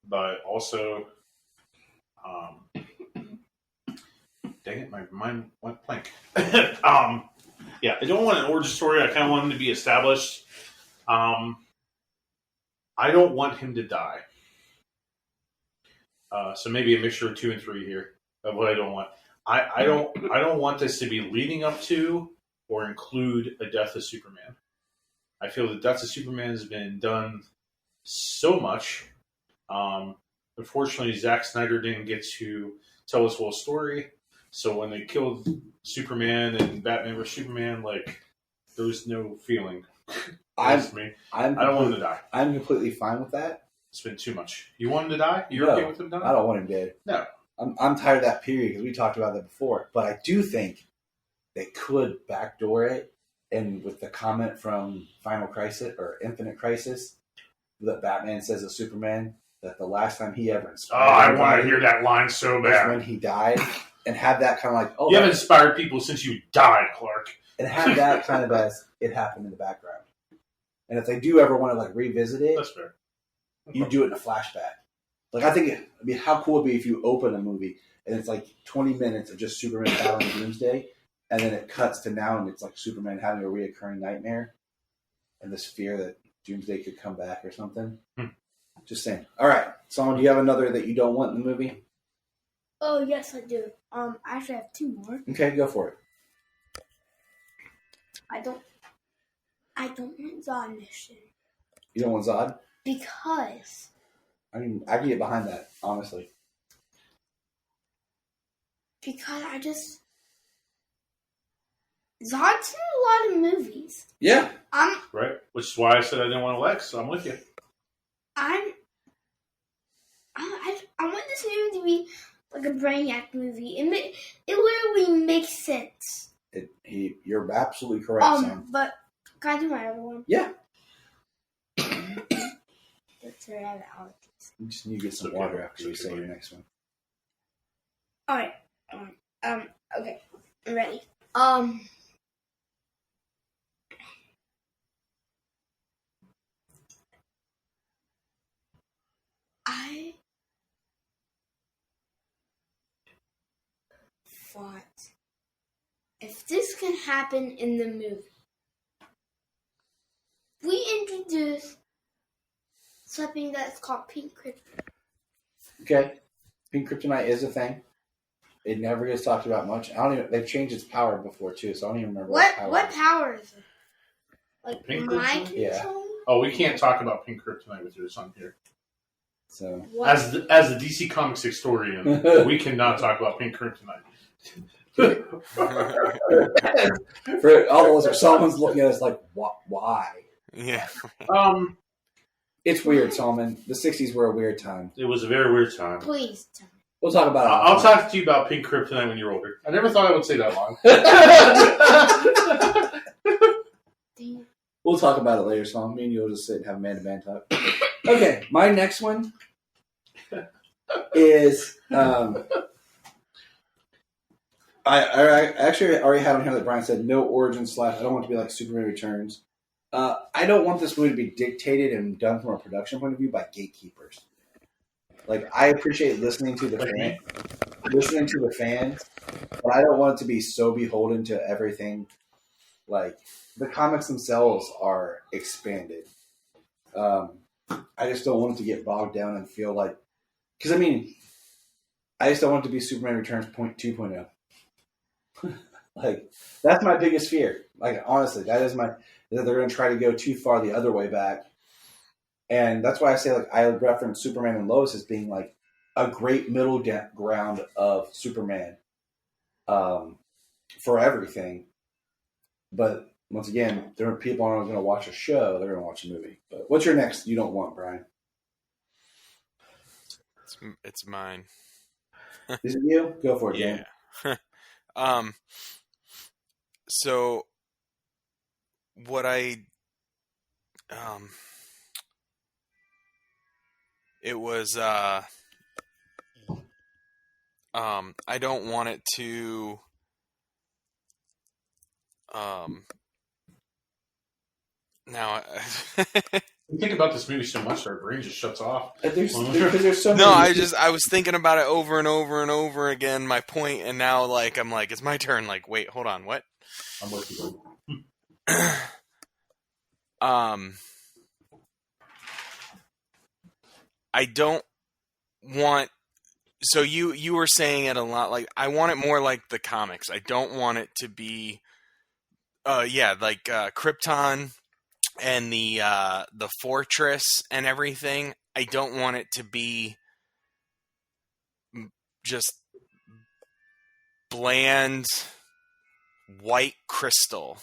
Speaker 6: But also, dang it, my mind went blank. Yeah, I don't want an origin story. I kind of want him to be established. I don't want him to die. So maybe a mixture of 2 and 3 here of what I don't want. I don't want this to be leading up to or include a death of Superman. I feel the death of Superman has been done so much. Unfortunately, Zack Snyder didn't get to tell his whole story. So when they killed Superman and Batman vs Superman, like there was no feeling. I don't want him to die.
Speaker 4: I'm completely fine with that.
Speaker 6: It's been too much. You want him to die? You're okay with him dying?
Speaker 4: I don't want him dead.
Speaker 6: No.
Speaker 4: I'm tired of that period because we talked about that before. But I do think they could backdoor it. And with the comment from Final Crisis or Infinite Crisis that Batman says to Superman that the last time he ever inspired
Speaker 6: I want to hear that line so bad.
Speaker 4: when he died. And have that kind of like,
Speaker 6: you haven't inspired people since you died, Clark.
Speaker 4: And have that kind of as it happened in the background. And if they do ever want to like revisit it,
Speaker 6: that's fair.
Speaker 4: You do it in a flashback. Like how cool would it be if you open a movie and it's like 20 minutes of just Superman battling Doomsday, and then it cuts to now and it's like Superman having a reoccurring nightmare and this fear that Doomsday could come back or something. Just saying. All right, Solomon, do you have another that you don't want in the movie?
Speaker 2: Oh yes, I do. I actually have 2 more.
Speaker 4: Okay, go for it.
Speaker 2: I don't want Zod mission.
Speaker 4: You don't want Zod?
Speaker 2: Because
Speaker 4: I mean, I can get behind that, honestly.
Speaker 2: Because Zod's in a lot of movies.
Speaker 4: Yeah.
Speaker 6: Right, which is why I said I didn't want Lex. So I'm with you.
Speaker 2: I want this movie to be like a Brainiac movie. It literally makes sense.
Speaker 4: You're absolutely correct, Sam.
Speaker 2: But Can I do my other one?
Speaker 4: Yeah.
Speaker 2: That's where I have allergies.
Speaker 4: You just need to get some
Speaker 6: Okay.
Speaker 4: water after you
Speaker 6: Okay,
Speaker 4: say
Speaker 6: buddy.
Speaker 4: your next one.
Speaker 2: All right. Okay. I'm ready. I thought if this can happen in the movie, we introduce something that's called pink kryptonite.
Speaker 4: Okay. Pink kryptonite is a thing. It never gets talked about much. I don't even. They've changed its power before too, so I don't even remember
Speaker 2: What power is it? Like
Speaker 6: Pink
Speaker 2: mind
Speaker 6: kryptonite?
Speaker 4: Yeah.
Speaker 2: control?
Speaker 6: Oh, we can't talk about pink kryptonite with your son here.
Speaker 4: So
Speaker 2: What?
Speaker 6: As the DC Comics historian, we cannot talk about pink kryptonite.
Speaker 4: for all those, someone's looking at us like, why?
Speaker 5: Yeah.
Speaker 4: It's weird, Solomon. The '60s were a weird time.
Speaker 6: It was a very weird time.
Speaker 2: Please tell me.
Speaker 4: We'll talk about it.
Speaker 6: I'll talk to you about pink kryptonite when you're older. I never thought I would say that long.
Speaker 2: Dang it.
Speaker 4: We'll talk about it later, Solomon. Me and you will just sit and have a man-to-man talk. Okay, my next one is I actually already had on here that Bryan said no origin / I don't want it to be like Superman Returns. I don't want this movie to be dictated and done from a production point of view by gatekeepers. Like, I appreciate listening to the fans, but I don't want it to be so beholden to everything. Like, the comics themselves are expanded. I just don't want it to get bogged down and feel like, because I mean, I just don't want it to be Superman Returns 2.0. Like, that's my biggest fear. Like, honestly, that they're going to try to go too far the other way back. And that's why I say, like, I reference Superman and Lois as being like a great middle ground of Superman for everything. But once again, there are people aren't going to watch a show; they're going to watch a movie. But what's your next? You don't want, Bryan?
Speaker 5: It's mine.
Speaker 4: Is it you? Go for it,
Speaker 5: Yeah.
Speaker 4: Dan.
Speaker 5: So what it was I don't want it to now
Speaker 6: We think about this movie so much, our brain just shuts off.
Speaker 4: Because there's so
Speaker 5: no,
Speaker 4: many.
Speaker 5: I was thinking about it over and over and over again, my point, and now like I'm like, it's my turn, like, wait, hold on, what?
Speaker 6: I'm with you.
Speaker 5: I don't want, so you were saying it a lot, like I want it more like the comics. I don't want it to be Krypton and the fortress and everything. I don't want it to be just bland white crystal.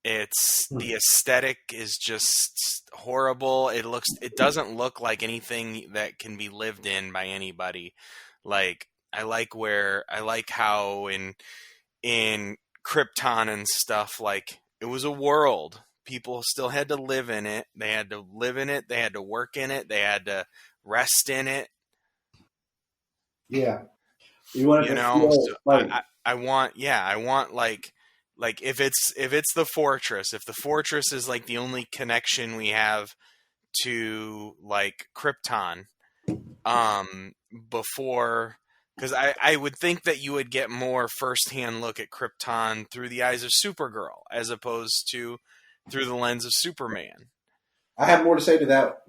Speaker 5: It's the aesthetic is just horrible. It doesn't look like anything that can be lived in by anybody. Like I like how in Krypton and stuff, like it was a world. People still had to live in it. They had to live in it. They had to work in it. They had to rest in it.
Speaker 4: Yeah, you want to
Speaker 5: So
Speaker 4: like
Speaker 5: I want like if it's the fortress, if the fortress is like the only connection we have to like Krypton, before, because I would think that you would get more firsthand look at Krypton through the eyes of Supergirl as opposed to through the lens of Superman.
Speaker 4: I have more to say to that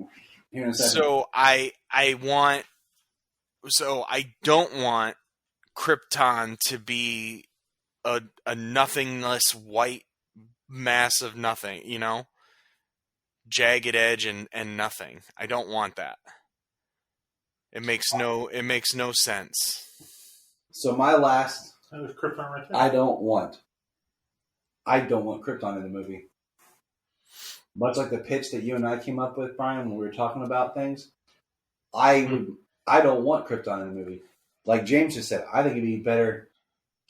Speaker 4: here in a second.
Speaker 5: So I don't want Krypton to be a nothingness white mass of nothing, jagged edge and nothing. I don't want that. It makes no sense.
Speaker 4: So my last,
Speaker 6: There's Krypton right there.
Speaker 4: I don't want Krypton in the movie. Much like the pitch that you and I came up with, Bryan, when we were talking about things, I don't want Krypton in the movie. Like James just said, I think it'd be better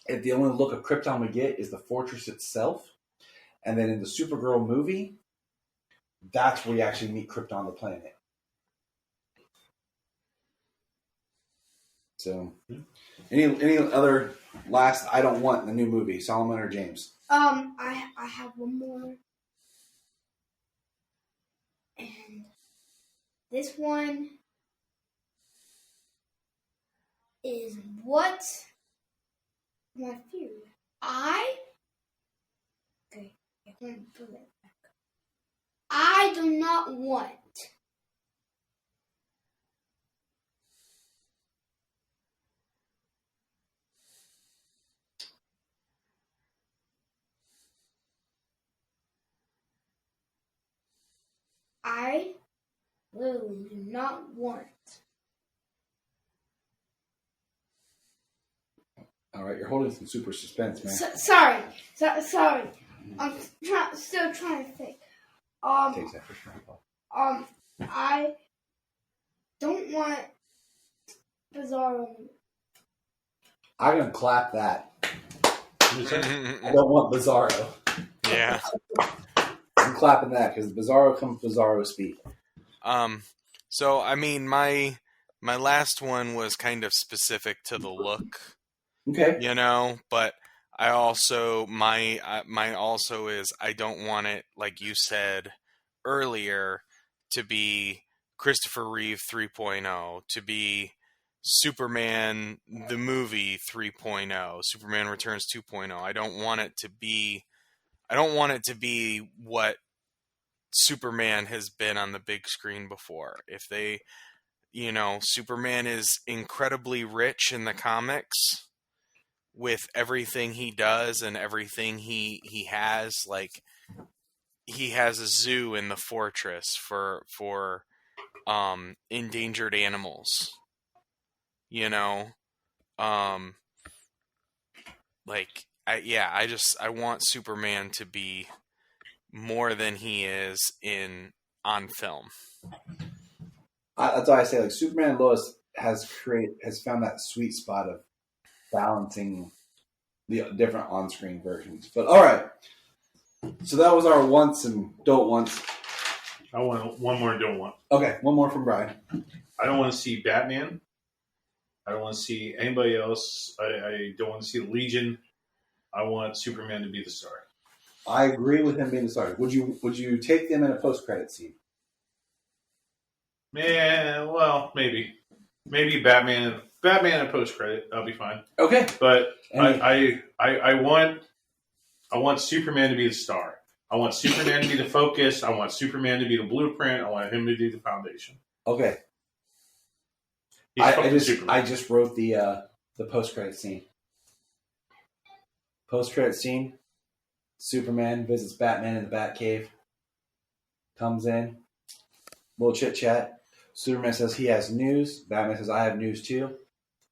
Speaker 4: if the only look of Krypton we get is the fortress itself, And then in the Supergirl movie, that's where you actually meet Krypton the planet. So, any other last I don't want in the new movie, Solomon or James?
Speaker 2: I have one more, and this one is what my theory. I do not want I literally do not want.
Speaker 4: All right, you're holding some super suspense, man.
Speaker 2: Sorry. I'm still trying to think.
Speaker 4: Takes that for sure.
Speaker 2: I don't want Bizarro.
Speaker 4: I'm gonna clap that. I don't want Bizarro.
Speaker 5: Yeah.
Speaker 4: I'm clapping that because Bizarro comes Bizarro speed.
Speaker 5: So I mean, my last one was kind of specific to the look,
Speaker 4: Okay.
Speaker 5: but I also mine also is I don't want it, like you said earlier, to be Christopher Reeve 3.0, to be Superman the movie 3.0, Superman Returns 2.0. I don't want it to be what Superman has been on the big screen before. If they, Superman is incredibly rich in the comics with everything he does and everything he has. Like, he has a zoo in the fortress for endangered animals. I want Superman to be more than he is on film.
Speaker 4: That's why I say, like, Superman and Lois has found that sweet spot of balancing the different on-screen versions. But all right, so that was our wants and don't wants.
Speaker 6: I want one more don't want.
Speaker 4: Okay, one more from Bryan.
Speaker 6: I don't want to see Batman. I don't want to see anybody else. I don't want to see the Legion. I want Superman to be the star.
Speaker 4: I agree with him being the star. Would you take them in a post-credit scene?
Speaker 6: Man, well, maybe Batman and post credit. I'll be fine.
Speaker 4: Okay,
Speaker 6: but I want Superman to be the star. I want Superman to be the focus. I want Superman to be the blueprint. I want him to do the foundation.
Speaker 4: Okay. I just wrote the post-credit scene. Post-credit scene. Superman visits Batman in the Batcave. Comes in. Little chit-chat. Superman says he has news. Batman says, I have news too.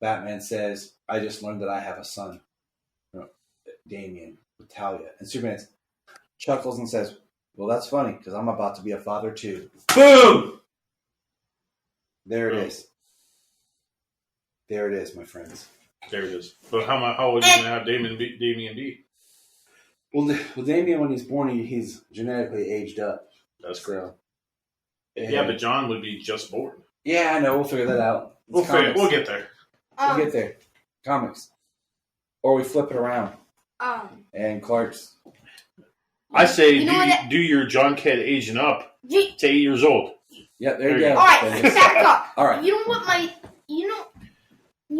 Speaker 4: Batman says, I just learned that I have a son. Damian, with Talia. And Superman chuckles and says, well, that's funny, because I'm about to be a father too. Boom! There it is. There it is, my friends.
Speaker 6: There it is. But how old are you going to have Damian be?
Speaker 4: Well, Damian, when he's born, he's genetically aged up.
Speaker 6: That's correct. Yeah, but John would be just born.
Speaker 4: Yeah, I know. We'll figure that out.
Speaker 6: We'll get there.
Speaker 4: We'll get there. Comics. Or we flip it around. And Clark's.
Speaker 6: I say do your John Kidd aging up to 8 years old.
Speaker 4: Yeah, there you go.
Speaker 2: All right, back up.
Speaker 4: All right.
Speaker 2: You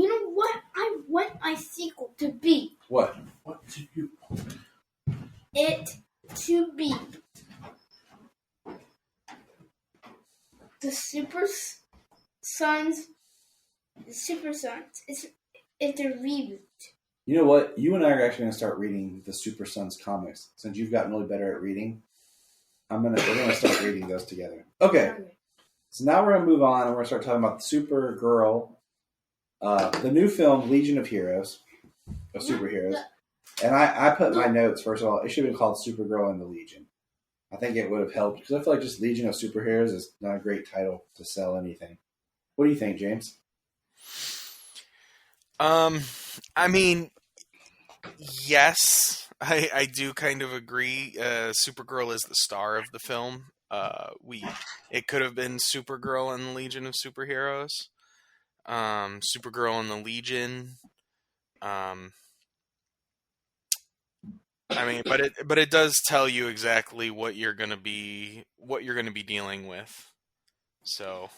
Speaker 2: know what I want my sequel to be?
Speaker 4: What?
Speaker 6: What do you want?
Speaker 2: It to be the Super Sons. It's a reboot.
Speaker 4: You know what? You and I are actually going to start reading the Super Sons comics. Since you've gotten really better at reading, we're going to start reading those together. Okay. So now we're going to move on and we're going to start talking about Supergirl, the new film Legion of Heroes, of superheroes. And I put my notes, first of all, it should have been called Supergirl and the Legion. I think it would have helped because I feel like just Legion of Superheroes is not a great title to sell anything. What do you think, James?
Speaker 5: I mean, yes. I do kind of agree. Supergirl is the star of the film. It could have been Supergirl and the Legion of Superheroes. Supergirl and the Legion. I mean, but it does tell you exactly what you're gonna be dealing with. So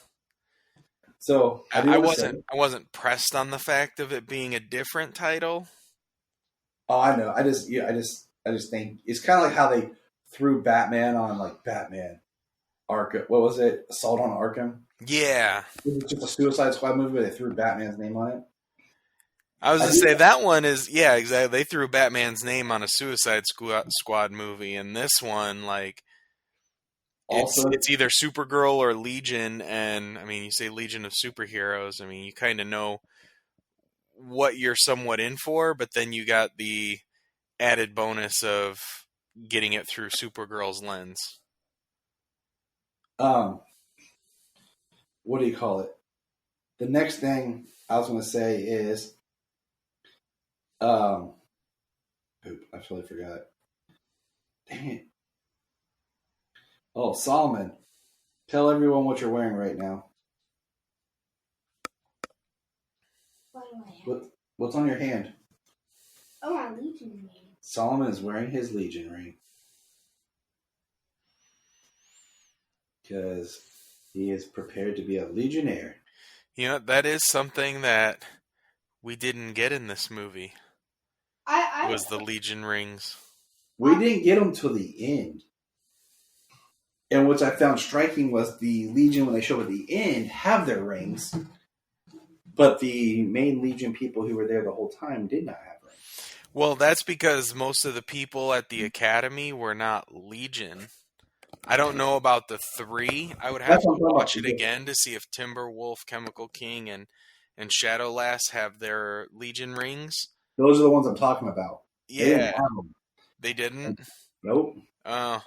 Speaker 5: I wasn't pressed on the fact of it being a different title.
Speaker 4: Oh, I know. I just think it's kind of like how they threw Batman on like Batman Arkham. What was it? Assault on Arkham.
Speaker 5: Yeah,
Speaker 4: It was just a Suicide Squad movie, but they threw Batman's name on it.
Speaker 5: I was going to say that one is exactly. They threw Batman's name on a Suicide Squad movie, and this one it's either Supergirl or Legion, and I mean you say Legion of Superheroes. I mean you kind of know what you're somewhat in for, but then you got the added bonus of getting it through Supergirl's lens.
Speaker 4: What do you call it? The next thing I was going to say is, I totally forgot. Dang it. Oh, Solomon, tell everyone what you're wearing right now.
Speaker 2: What do I have?
Speaker 4: What's on your hand?
Speaker 2: Oh, my Legion ring.
Speaker 4: Solomon is wearing his Legion ring. Because he is prepared to be a Legionnaire.
Speaker 5: You know, that is something that we didn't get in this movie. Was the Legion rings.
Speaker 4: We didn't get them till the end. And what I found striking was the Legion, when they show at the end, have their rings. But the main Legion people who were there the whole time did not have rings.
Speaker 5: Well, that's because most of the people at the Academy were not Legion. I don't know about the 3. I would have to watch it again to see if Timberwolf, Chemical King, and Shadowlass have their Legion rings.
Speaker 4: Those are the ones I'm talking about.
Speaker 5: Yeah. They didn't?
Speaker 4: Nope.
Speaker 5: I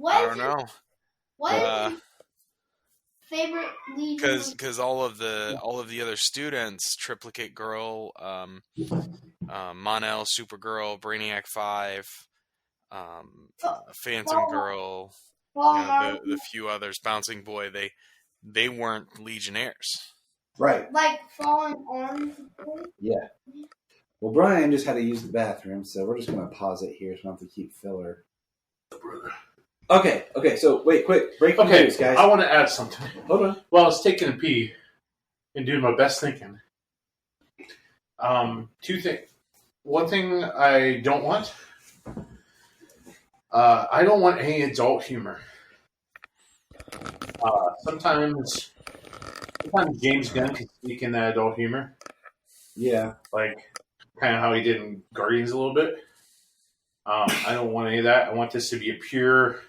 Speaker 5: don't know.
Speaker 2: What is your favorite Legion?
Speaker 5: Because all of the other students, Triplicate Girl, Mon-El, Supergirl, Brainiac 5, Phantom Girl, the few others, Bouncing Boy, they weren't Legionnaires.
Speaker 4: Right.
Speaker 2: Like Fallen Arms?
Speaker 4: Yeah. Well, Bryan just had to use the bathroom, so we're just going to pause it here so I don't have to keep filler. Okay, so wait, quick. Breaking news, guys.
Speaker 6: I want to add something.
Speaker 4: Hold on.
Speaker 6: Well, I was taking a pee and doing my best thinking. 2 things. One thing I don't want. I don't want any adult humor. Sometimes James Gunn can sneak in that adult humor.
Speaker 4: Yeah.
Speaker 6: Like, kind of how he did in Guardians a little bit. I don't want any of that. I want this to be a pure,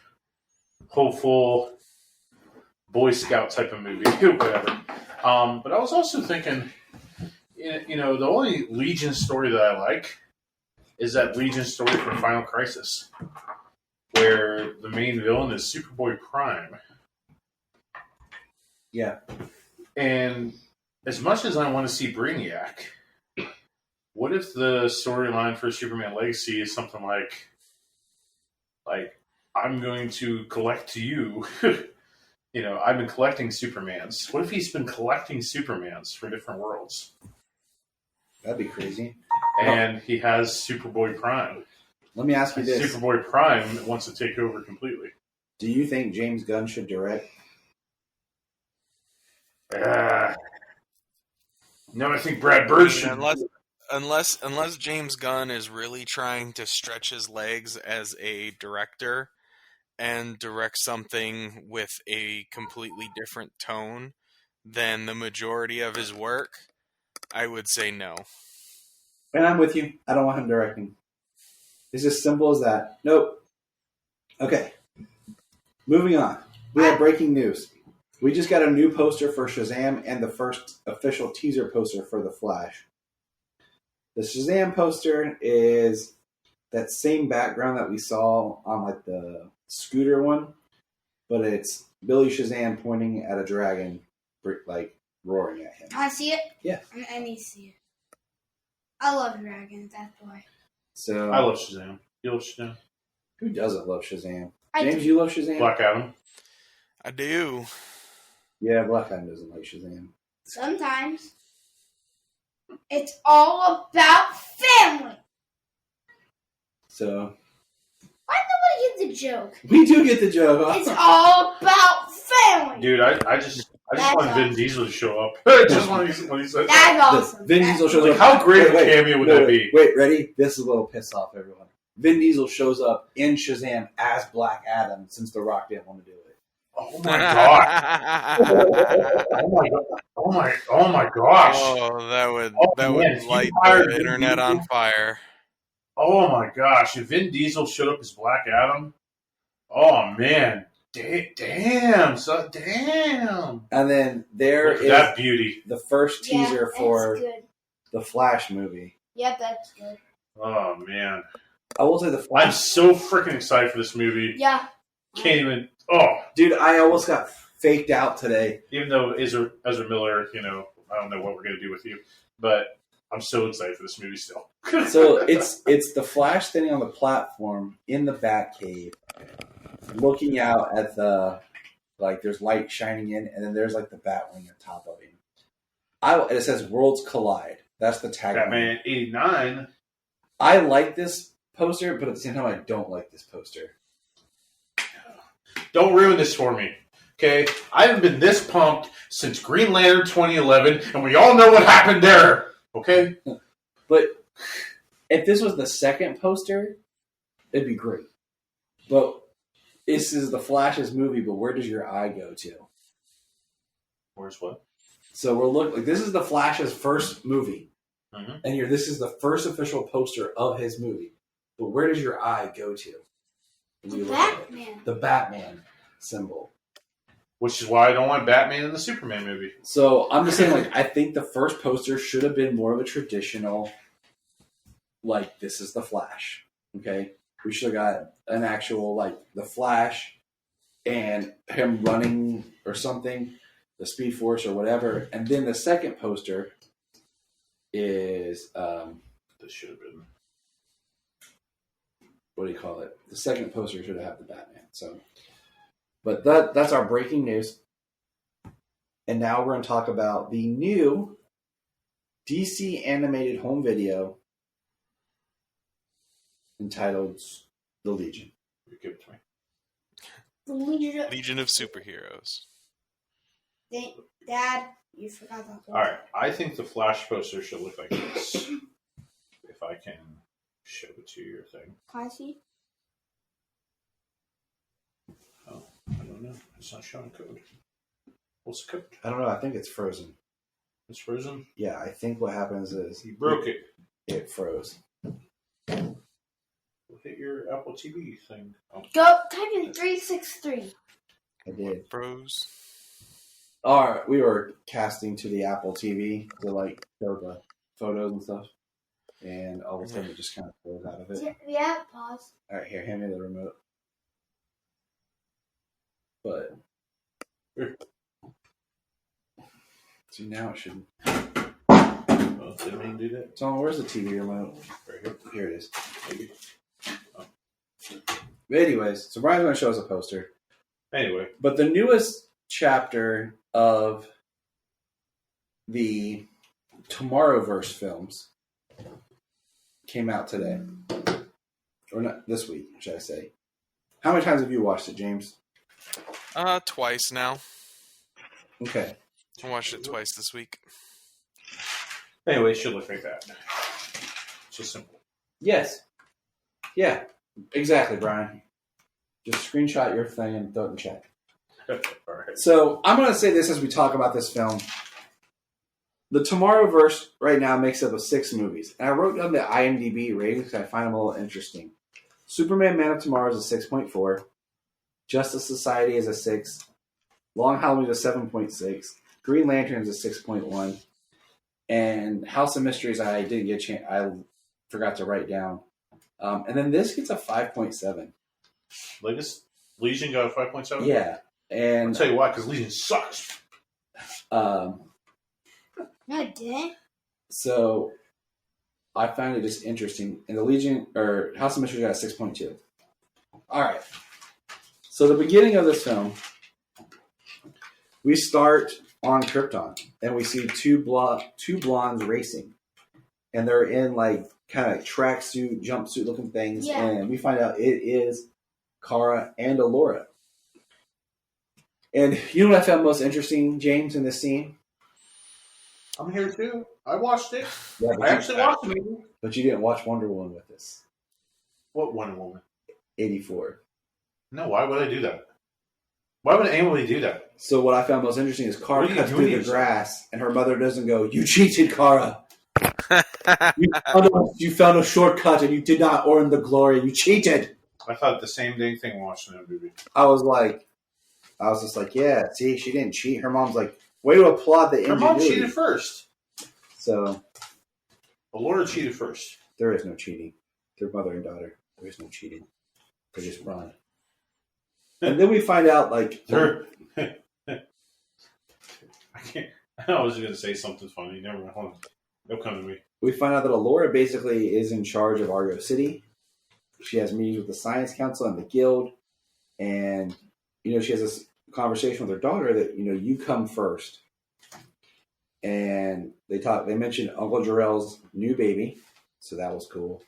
Speaker 6: hopeful, Boy Scout type of movie, whatever. But I was also thinking, the only Legion story that I like is that Legion story from Final Crisis, where the main villain is Superboy Prime.
Speaker 4: Yeah.
Speaker 6: And as much as I want to see Brainiac, what if the storyline for Superman Legacy is something like I'm going to collect you. I've been collecting Supermans. What if he's been collecting Supermans for different worlds?
Speaker 4: That'd be crazy.
Speaker 6: And he has Superboy Prime.
Speaker 4: Let me ask you this.
Speaker 6: Superboy Prime wants to take over completely.
Speaker 4: Do you think James Gunn should direct?
Speaker 6: No, I think Brad Bird should.
Speaker 5: Unless James Gunn is really trying to stretch his legs as a director and direct something with a completely different tone than the majority of his work, I would say no.
Speaker 4: And I'm with you. I don't want him directing. It's as simple as that. Nope. Okay. Moving on. We have breaking news. We just got a new poster for Shazam and the first official teaser poster for The Flash. The Shazam poster is that same background that we saw on like the scooter one, but it's Billy Shazam pointing at a dragon, like roaring at him.
Speaker 2: I see it?
Speaker 4: Yeah.
Speaker 2: I need to see it. I love dragons, that's why.
Speaker 4: So
Speaker 6: I love Shazam. You love Shazam?
Speaker 4: Who doesn't love Shazam?
Speaker 2: I
Speaker 4: James,
Speaker 2: do.
Speaker 4: you love Shazam?
Speaker 6: Black Adam.
Speaker 5: I do.
Speaker 4: Yeah, Black Adam doesn't like Shazam.
Speaker 2: Sometimes. It's all about family.
Speaker 4: So
Speaker 2: Why nobody get the joke?
Speaker 4: we do get the joke. Huh?
Speaker 2: It's all about family.
Speaker 6: Dude, I just
Speaker 2: That's
Speaker 6: wanted Vin
Speaker 2: awesome.
Speaker 6: Diesel to show up. Just when he said that.
Speaker 2: That's awesome.
Speaker 4: Vin Diesel shows
Speaker 6: Like,
Speaker 4: up.
Speaker 6: how great of a
Speaker 4: Wait,
Speaker 6: cameo would
Speaker 4: no,
Speaker 6: that be?
Speaker 4: Wait, ready? This is a little piss off everyone. Vin Diesel shows up in Shazam as Black Adam since The Rock didn't want to do it.
Speaker 6: Oh my god! Oh my gosh!
Speaker 5: Oh, that would
Speaker 6: man,
Speaker 5: would
Speaker 6: if you
Speaker 5: light
Speaker 6: hired
Speaker 5: the
Speaker 6: Vin
Speaker 5: internet
Speaker 6: Diesel-
Speaker 5: on fire.
Speaker 6: Oh my gosh! If Vin Diesel showed up as Black Adam, oh man, damn, damn!
Speaker 4: And then there
Speaker 6: Look at
Speaker 4: is
Speaker 6: that beauty.
Speaker 4: the first
Speaker 2: Yeah,
Speaker 4: teaser
Speaker 2: that's
Speaker 4: for
Speaker 2: good.
Speaker 4: the Flash movie.
Speaker 2: Yep, that's good.
Speaker 6: Oh man,
Speaker 4: I will say the
Speaker 6: I'm
Speaker 4: Flash.
Speaker 6: so freaking excited for this movie.
Speaker 2: Yeah.
Speaker 6: Can't even. Oh,
Speaker 4: Dude, I almost got faked out today.
Speaker 6: even though Ezra Miller, I don't know what we're gonna do with you, but I'm so excited for this movie still.
Speaker 4: So it's the Flash standing on the platform in the Batcave, looking out at the there's light shining in, and then there's the Batwing on top of him. And it says "Worlds Collide." That's the tagline.
Speaker 6: Batman '89.
Speaker 4: I like this poster, but at the same time, I don't like this poster.
Speaker 6: Don't ruin this for me. Okay? I haven't been this pumped since Green Lantern 2011, and we all know what happened there. Okay?
Speaker 4: But if this was the second poster, it'd be great. But this is the Flash's movie, but where does your eye go to?
Speaker 6: Where's what?
Speaker 4: So we're looking this is the Flash's first movie.
Speaker 6: Mhm.
Speaker 4: And this is the first official poster of his movie. But where does your eye go to? when you
Speaker 2: The
Speaker 4: look at it?
Speaker 2: Batman.
Speaker 4: The Batman symbol.
Speaker 6: Which is why I don't want Batman in the Superman movie.
Speaker 4: So I'm just saying, I think the first poster should have been more of a traditional, this is the Flash. Okay? We should have got an actual, the Flash and him running or something, the Speed Force or whatever. And then the second poster is,
Speaker 6: This should have been.
Speaker 4: what do you call it? The second poster should have the Batman. So, but that's our breaking news. And now we're going to talk about the new DC animated home video entitled The Legion.
Speaker 6: You give it to me.
Speaker 2: The Legion.
Speaker 5: Legion of Superheroes.
Speaker 2: Dad, you forgot that one.
Speaker 6: Alright, I think the Flash poster should look like this. If I can show it to your thing.
Speaker 2: Can I see?
Speaker 6: Oh, I don't know. It's not showing code. What's the code?
Speaker 4: I don't know. I think it's frozen.
Speaker 6: It's frozen?
Speaker 4: Yeah, I think what happens is
Speaker 6: You broke it.
Speaker 4: it froze.
Speaker 6: Hit your Apple TV thing. Oh.
Speaker 2: Go type in 363.
Speaker 4: I did.
Speaker 5: Bros.
Speaker 4: All right, we were casting to the Apple TV to show the photos and stuff, and all of a sudden it just kind of froze out of it.
Speaker 2: Yeah, pause.
Speaker 4: All right, here, hand me the remote. But see, now it should.
Speaker 6: Oh, didn't mean to do that.
Speaker 4: So where's the TV remote?
Speaker 6: Right here.
Speaker 4: Here it is.
Speaker 6: Maybe.
Speaker 4: But anyways, so Brian's going to show us a poster.
Speaker 6: Anyway.
Speaker 4: But the newest chapter of the Tomorrowverse films came out today. Or not this week, should I say. How many times have you watched it, James?
Speaker 5: Twice now.
Speaker 4: Okay.
Speaker 5: I watched it twice this week.
Speaker 6: Anyway, it should look like that. It's just simple.
Speaker 4: Yes. Yeah. Exactly, Brian. Just screenshot your thing and throw it in the chat.
Speaker 6: Alright.
Speaker 4: So I'm going to say this as we talk about this film. The Tomorrowverse right now makes up of 6 movies. And I wrote down the IMDb ratings because I find them a little interesting. Superman Man of Tomorrow is a 6.4. Justice Society is a 6. Long Halloween is a 7.6. Green Lantern is a 6.1. And House of Mysteries I didn't get a chance. I forgot to write down. And then this gets a 5.7.
Speaker 6: Latest Legion got a 5.7?
Speaker 4: Yeah. And
Speaker 6: I'll tell you why, because Legion sucks.
Speaker 2: No, it didn't.
Speaker 4: So I found it just interesting. And the Legion, or House of Mystery got a 6.2. All right. So the beginning of this film, we start on Krypton, and we see two blondes racing. And they're in like kind of tracksuit, jumpsuit looking things.
Speaker 2: Yeah.
Speaker 4: And we find out it is Kara and Allura. And you know what I found most interesting, James, in this scene?
Speaker 6: I'm here too. I watched it.
Speaker 4: Yeah,
Speaker 6: I actually watched the movie.
Speaker 4: But you didn't watch Wonder Woman with us.
Speaker 6: What Wonder Woman?
Speaker 4: 84.
Speaker 6: No, why would I do that? Why would anybody do that?
Speaker 4: So what I found most interesting is Kara
Speaker 6: What are you
Speaker 4: cuts
Speaker 6: doing
Speaker 4: through the
Speaker 6: yourself?
Speaker 4: grass, and her mother doesn't go, "You cheated, Kara. You found a shortcut, and you did not earn the glory. You cheated."
Speaker 6: I thought the same dang thing watching that movie.
Speaker 4: I was just like, yeah, see, she didn't cheat. Her mom's like, way to applaud the
Speaker 6: Her mom
Speaker 4: ingenuity.
Speaker 6: cheated first.
Speaker 4: So
Speaker 6: Allura cheated first.
Speaker 4: there is no cheating. They're mother and daughter. There is no cheating. They're just blind. And then we find out, like,
Speaker 6: Her. I can't. I was going to say something funny. Never mind. Hold on. It'll come to me.
Speaker 4: we find out that Allura basically is in charge of Argo City. She has meetings with the Science Council and the Guild, and she has this conversation with her daughter that you come first. And they mentioned Uncle Jarrell's new baby, so that was cool.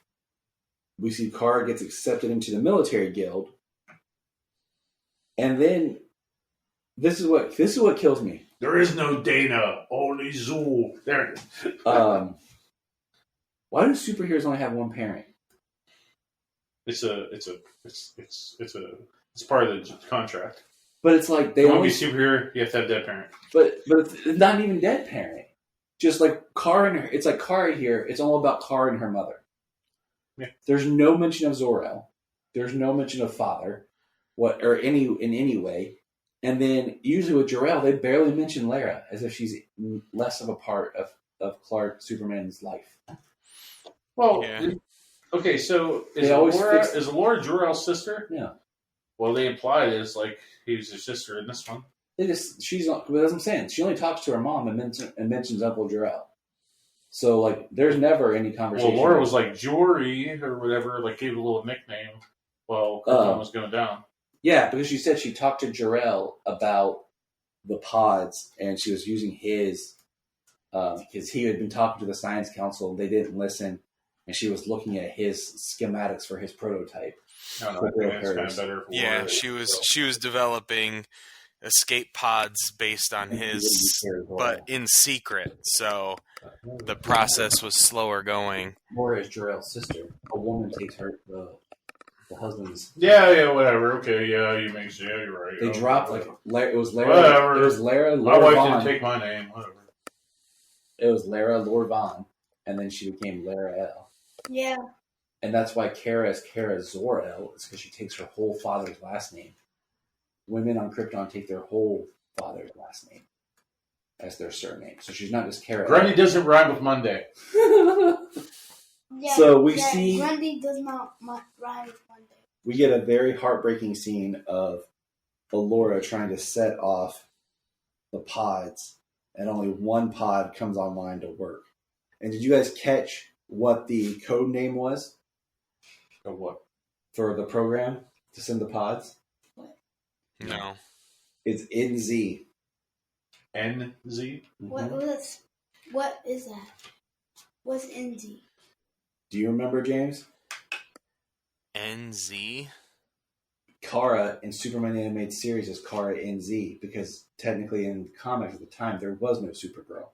Speaker 4: We see Kara gets accepted into the military guild, and then this is what kills me.
Speaker 6: There is no Dana, only Zool. There it is.
Speaker 4: Why do superheroes only have one parent?
Speaker 6: It's part of the contract.
Speaker 4: But it's like they
Speaker 6: You want
Speaker 4: only
Speaker 6: to be a superhero, you have to have a dead parent.
Speaker 4: But it's not even dead parent. Just like Kara and her, it's like Kara here. It's all about Kara and her mother.
Speaker 6: Yeah.
Speaker 4: There's no mention of Zor-El. There's no mention of father, in any way. And then usually with Jor-El, they barely mention Lara as if she's less of a part of Clark Superman's life.
Speaker 6: Well,
Speaker 5: Yeah.
Speaker 6: okay, so is
Speaker 4: They always
Speaker 6: Allura Jor-El's sister?
Speaker 4: Yeah.
Speaker 6: Well, they implied it's like he's her sister in this one.
Speaker 4: She's not. Well, that's what I'm saying. She only talks to her mom and mentions Uncle Jor-El. So like, there's never any conversation.
Speaker 6: Well, Laura was like Jory or whatever, like gave a little nickname while Krypton was going down.
Speaker 4: Yeah, because she said she talked to Jor-El about the pods, and she was using his because he had been talking to the Science Council. They didn't listen, and she was looking at his schematics for his prototype.
Speaker 6: I don't know. I think it's kind of better. For
Speaker 5: Yeah,
Speaker 6: Laura.
Speaker 5: she was developing escape pods based on his, but in secret. So the process was slower going.
Speaker 4: Laura is Jor-El's sister. A woman takes the husband's.
Speaker 6: Yeah, whatever. Okay, yeah, you make sense. Yeah, you're right.
Speaker 4: They dropped it was Lara.
Speaker 6: Whatever.
Speaker 4: It was Lara.
Speaker 6: My
Speaker 4: Laura
Speaker 6: wife
Speaker 4: Vaughn.
Speaker 6: didn't take my name. Whatever.
Speaker 4: It was Lara Lord Vaughn, and then she became Lara L.
Speaker 2: Yeah.
Speaker 4: And that's why Kara is Kara Zor-El, is because she takes her whole father's last name. Women on Krypton take their whole father's last name as their surname. So she's not just Kara.
Speaker 6: Grundy doesn't rhyme with Monday.
Speaker 2: Yeah,
Speaker 4: So we see-
Speaker 2: Grundy does not rhyme with Monday.
Speaker 4: We get a very heartbreaking scene of Allura trying to set off the pods, and only one pod comes online to work. And did you guys catch what the code name was
Speaker 6: Of what?
Speaker 4: for the program to send the pods?
Speaker 5: No.
Speaker 4: It's NZ.
Speaker 6: NZ?
Speaker 2: What is that? What's NZ?
Speaker 4: Do you remember, James?
Speaker 5: NZ?
Speaker 4: Kara in Superman the Animated Series is Kara NZ because technically in comics at the time there was no Supergirl.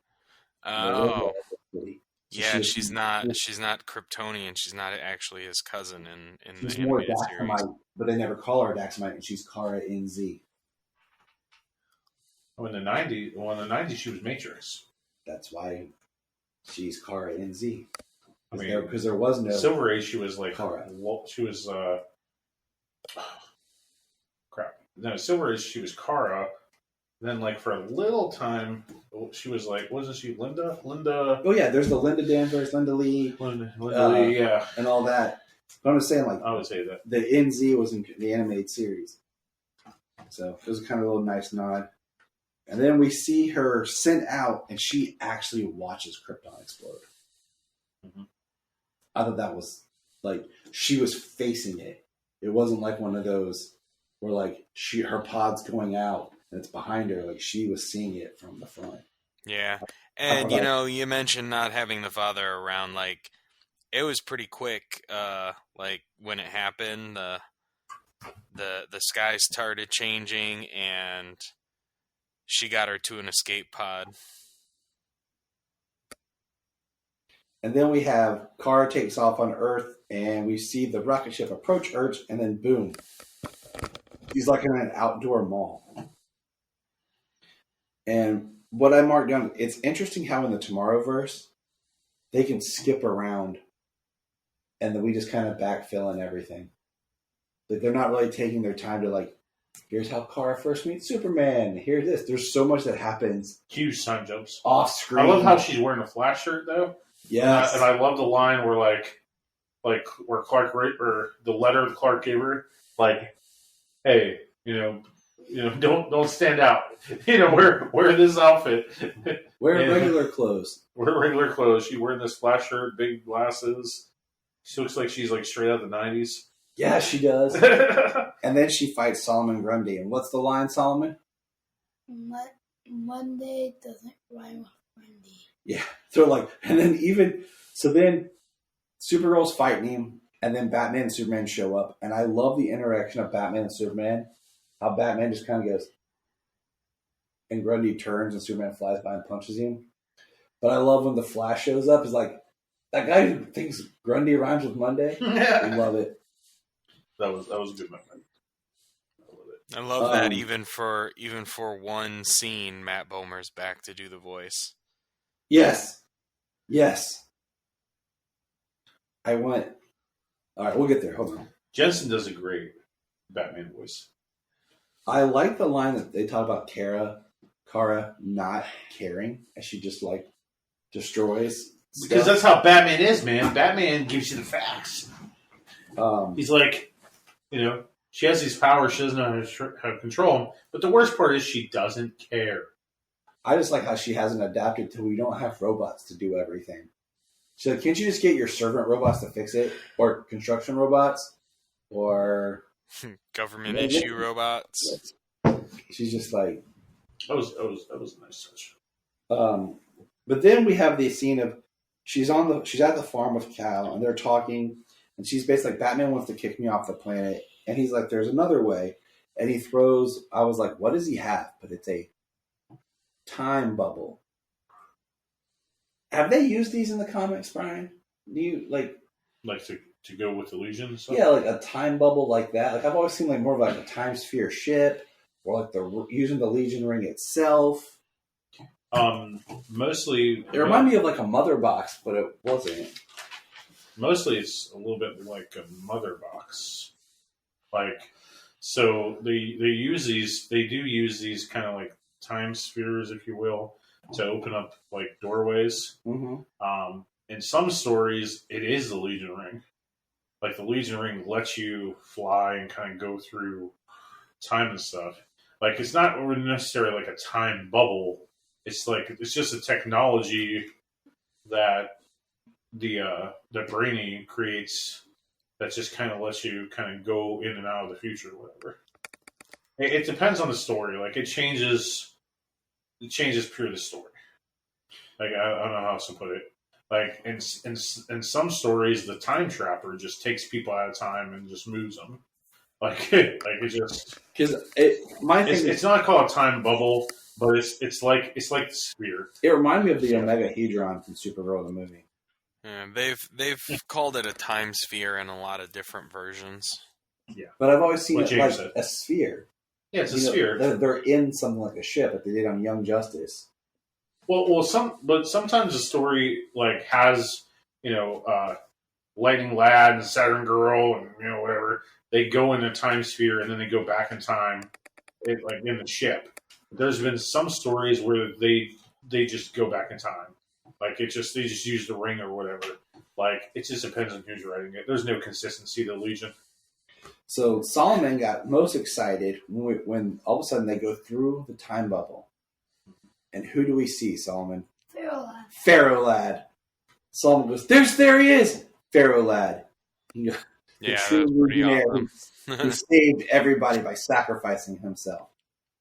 Speaker 5: Oh.
Speaker 4: So
Speaker 5: Yeah, she's not Kryptonian. She's not actually his cousin in
Speaker 4: She's
Speaker 5: the
Speaker 4: more
Speaker 5: animated series.
Speaker 4: Daxamite, but they never call her Daxamite, and she's Kara NZ.
Speaker 6: In the 90s, she was Matrix.
Speaker 4: That's why she's Kara NZ.
Speaker 6: I mean,
Speaker 4: Because there was no
Speaker 6: Silver Age, she was like
Speaker 4: Kara.
Speaker 6: She was crap. No, Silver Age, she was Kara. Then, like for a little time, she was like, wasn't she Linda?
Speaker 4: Oh yeah, there's the Linda Danvers, Linda Lee,
Speaker 6: Linda Lee, yeah.
Speaker 4: and all that. But I'm just saying, like
Speaker 6: I would say that.
Speaker 4: the NZ was in the animated series, so it was kind of a little nice nod. And then we see her sent out, and she actually watches Krypton explode.
Speaker 6: Mm-hmm.
Speaker 4: I thought that was like she was facing it. It wasn't like one of those where like her pod's going out and it's behind her. Like she was seeing it from the front.
Speaker 5: Yeah. And you mentioned not having the father around. Like it was pretty quick. Like when it happened, the sky started changing and she got her to an escape pod.
Speaker 4: And then we have Kara takes off on Earth, and we see the rocket ship approach Earth, and then boom, he's like in an outdoor mall. And what I marked down, it's interesting how in the Tomorrowverse they can skip around, and then we just kind of backfill in everything. Like they're not really taking their time to like, here's how Kara first meets Superman. Here's this. There's so much that happens.
Speaker 6: Huge time jumps
Speaker 4: off screen.
Speaker 6: I love how she's wearing a Flash shirt though.
Speaker 4: Yes.
Speaker 6: And I love the line where like where Clark or the letter Clark gave her, like, hey, don't stand out. Wear this outfit.
Speaker 4: Wear regular clothes.
Speaker 6: Wear regular clothes. She wearing this Flash shirt, big glasses. She looks like she's like straight out of the 90s.
Speaker 4: Yeah, she does. And then she fights Solomon Grundy. And what's the line, Solomon?
Speaker 2: Monday doesn't rhyme with Grundy.
Speaker 4: Yeah. So like, and then then Supergirl's fighting him, and then Batman and Superman show up. And I love the interaction of Batman and Superman. How Batman just kind of goes, and Grundy turns and Superman flies by and punches him. But I love when the Flash shows up. Is like, that guy who thinks Grundy rhymes with Monday. I love it.
Speaker 6: That was a good moment.
Speaker 5: I love that even for one scene, Matt Bomer's back to do the voice.
Speaker 4: Yes. All right, we'll get there. Hold on.
Speaker 6: Jensen does a great Batman voice.
Speaker 4: I like the line that they talk about Kara not caring, and she just like destroys stuff.
Speaker 6: Because that's how Batman is, man. Batman gives you the facts. He's like, she has these powers, she doesn't know how to control them. But the worst part is she doesn't care.
Speaker 4: I just like how she hasn't adapted to we don't have robots to do everything. She's like, can't you just get your servant robots to fix it? Or construction robots? Or
Speaker 5: government issue robots?
Speaker 4: She's just like...
Speaker 6: That was a nice touch.
Speaker 4: But then we have the scene of she's at the farm with Cal, and they're talking, and she's basically like, Batman wants to kick me off the planet. And he's like, there's another way. And he throws... I was like, what does he have? But it's a time bubble. Have they used these in the comics, Bryan? Do you like
Speaker 6: to go with the Legion and stuff?
Speaker 4: Yeah, like a time bubble like that. Like I've always seen like more of like a time sphere ship, or like using the Legion ring itself.
Speaker 6: Mostly
Speaker 4: it reminded me of like a mother box, but it wasn't.
Speaker 6: Mostly it's a little bit like a mother box. Like, so they use these. They do use these kind of like time spheres, if you will, to open up like doorways.
Speaker 4: Mm-hmm.
Speaker 6: In some stories, it is the Legion ring. Like the Legion ring lets you fly and kind of go through time and stuff. Like it's not necessarily like a time bubble. It's just a technology that the Brainy creates that just kind of lets you kind of go in and out of the future or whatever. It depends on the story. Like it changes pure the story. Like I don't know how else to put it. Like in some stories, the time trapper just takes people out of time and just moves them. Like it just it's not called a time bubble, but it's like the sphere.
Speaker 4: It reminded me of the Omega Hedron from Supergirl the movie.
Speaker 5: Yeah, they've called it a time sphere in a lot of different versions.
Speaker 6: Yeah,
Speaker 4: but I've always seen
Speaker 6: what
Speaker 4: it like a sphere.
Speaker 6: Yeah, it's a sphere.
Speaker 4: They're in something like a ship, like they did on Young Justice.
Speaker 6: Well, sometimes the story like has Lightning Lad and Saturn Girl and whatever. They go in a time sphere and then they go back in time, like in the ship. There's been some stories where they just go back in time, like they just use the ring or whatever. Like it just depends on who's writing it. There's no consistency to Legion.
Speaker 4: So Solomon got most excited when all of a sudden they go through the time bubble. And who do we see, Solomon?
Speaker 2: Pharaoh Lad.
Speaker 4: Pharaoh Lad. Solomon goes, there he is! Pharaoh lad. The
Speaker 5: Yeah,
Speaker 4: true
Speaker 5: that's pretty
Speaker 4: legionnaire who
Speaker 5: awesome.
Speaker 4: saved everybody by sacrificing himself.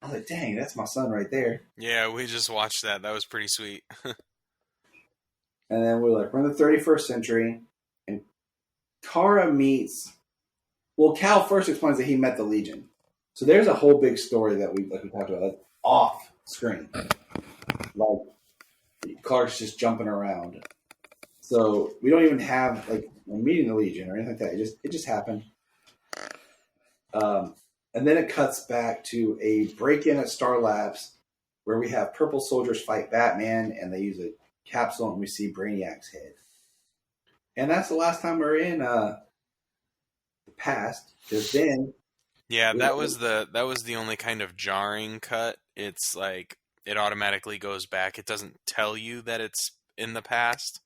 Speaker 4: I was like, dang, that's my son right there.
Speaker 5: Yeah, we just watched that. That was pretty sweet.
Speaker 4: And then we're in the 31st century, and Kara meets. Well, Cal first explains that he met the Legion. So there's a whole big story that we talked about, like, off screen. Like, Clark's just jumping around. So we don't even have like meeting the Legion or anything like that. It just happened. And then it cuts back to a break-in at Star Labs where we have purple soldiers fight Batman, and they use a capsule, and we see Brainiac's head. And that's the last time we're in the past, because then
Speaker 5: Yeah, that was the only kind of jarring cut. It's like it automatically goes back. It doesn't tell you that it's in the past.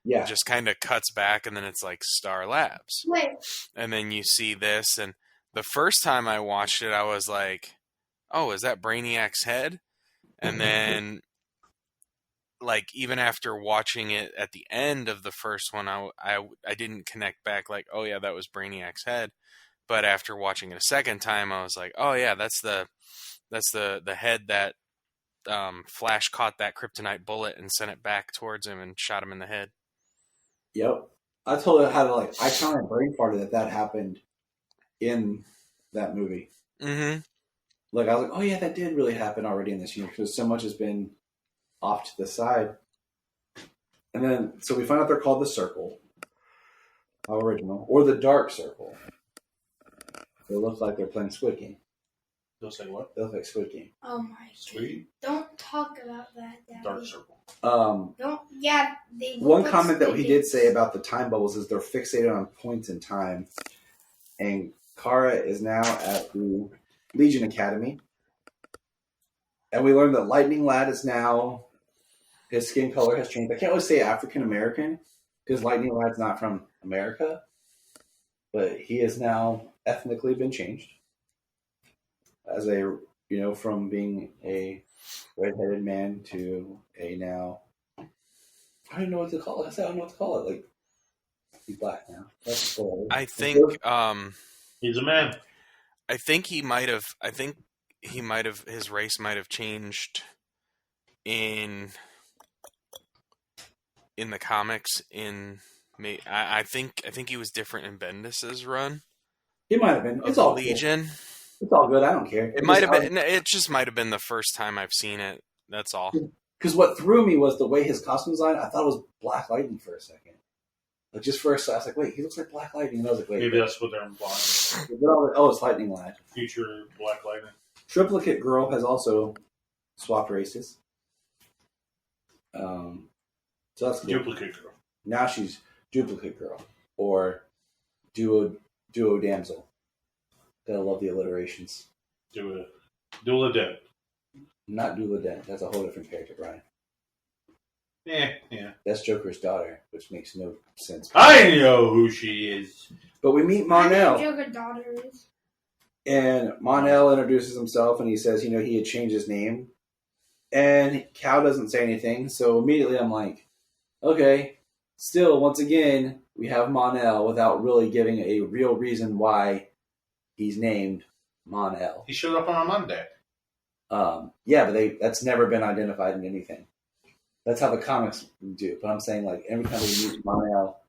Speaker 4: yeah,
Speaker 5: It just kind of cuts back, and then it's like Star Labs.
Speaker 2: Wait,
Speaker 5: And then you see this, and the first time I watched it, I was like, oh, is that Brainiac's head? And then, like, even after watching it at the end of the first one, I didn't connect back, like, oh, yeah, that was Brainiac's head. But after watching it a second time, I was like, oh, yeah, that's the head that Flash caught that kryptonite bullet and sent it back towards him and shot him in the head.
Speaker 4: yep. I totally had I kind of brain farted that happened in that movie.
Speaker 5: Mm-hmm.
Speaker 4: Like, I was like, oh yeah, that did really happen already in this universe because so much has been off to the side. And then, so we find out they're called the Circle. How original. Or the Dark Circle. They look like they're playing Squid Game.
Speaker 6: They'll say what?
Speaker 4: They look like Squid Game.
Speaker 2: oh my god.
Speaker 6: Sweet.
Speaker 2: Don't talk about that, Daddy.
Speaker 6: Dark Circle.
Speaker 2: Don't, yeah. They
Speaker 4: One
Speaker 2: look
Speaker 4: comment that he
Speaker 2: squid.
Speaker 4: did say about the time bubbles is they're fixated on points in time. And Kara is now at the Legion Academy. And we learned that Lightning Lad is now, his skin color has changed. I can't really say African American because Lightning Lad's not from America. But he has now ethnically been changed. As from being a red-headed man to a now, I don't know what to call it. I don't know what to call it. Like, he's black now. That's cool.
Speaker 5: I think
Speaker 6: He's a man.
Speaker 5: I think he might have. His race might have changed in the comics. I think he was different in Bendis's run.
Speaker 4: He might have been.
Speaker 5: Of
Speaker 4: It's all
Speaker 5: Legion.
Speaker 4: Good. It's all good. I don't care.
Speaker 5: It might have been. It just might have been the first time I've seen it. That's all.
Speaker 4: Because what threw me was the way his costume design. I thought it was Black Lightning for a second. Like just first, I was like, wait, he looks like Black Lightning. And I was like, wait.
Speaker 6: Maybe that's what they're implying.
Speaker 4: Oh, it's Lightning Lad.
Speaker 6: Future Black Lightning.
Speaker 4: Triplicate Girl has also swapped races. So that's cool.
Speaker 6: Duplicate Girl.
Speaker 4: Now she's Duplicate Girl or Duo Damsel. Gotta love the alliterations.
Speaker 6: Dula Dead.
Speaker 4: Not Dula Dent. That's a whole different character, Bryan.
Speaker 6: Yeah.
Speaker 4: That's Joker's daughter, which makes no sense.
Speaker 6: I know who she is.
Speaker 4: But we meet
Speaker 2: I know
Speaker 4: Mon-El.
Speaker 2: Joker daughter is.
Speaker 4: And Mon-El introduces himself, and he says, he had changed his name. And Cal doesn't say anything, so immediately I'm like, okay. Still, once again, we have Mon-El without really giving a real reason why he's named Mon-El.
Speaker 6: He showed up on a Monday.
Speaker 4: Yeah, but that's never been identified in anything. That's how the comics do. But I'm saying, like, every time we meet Mon-El,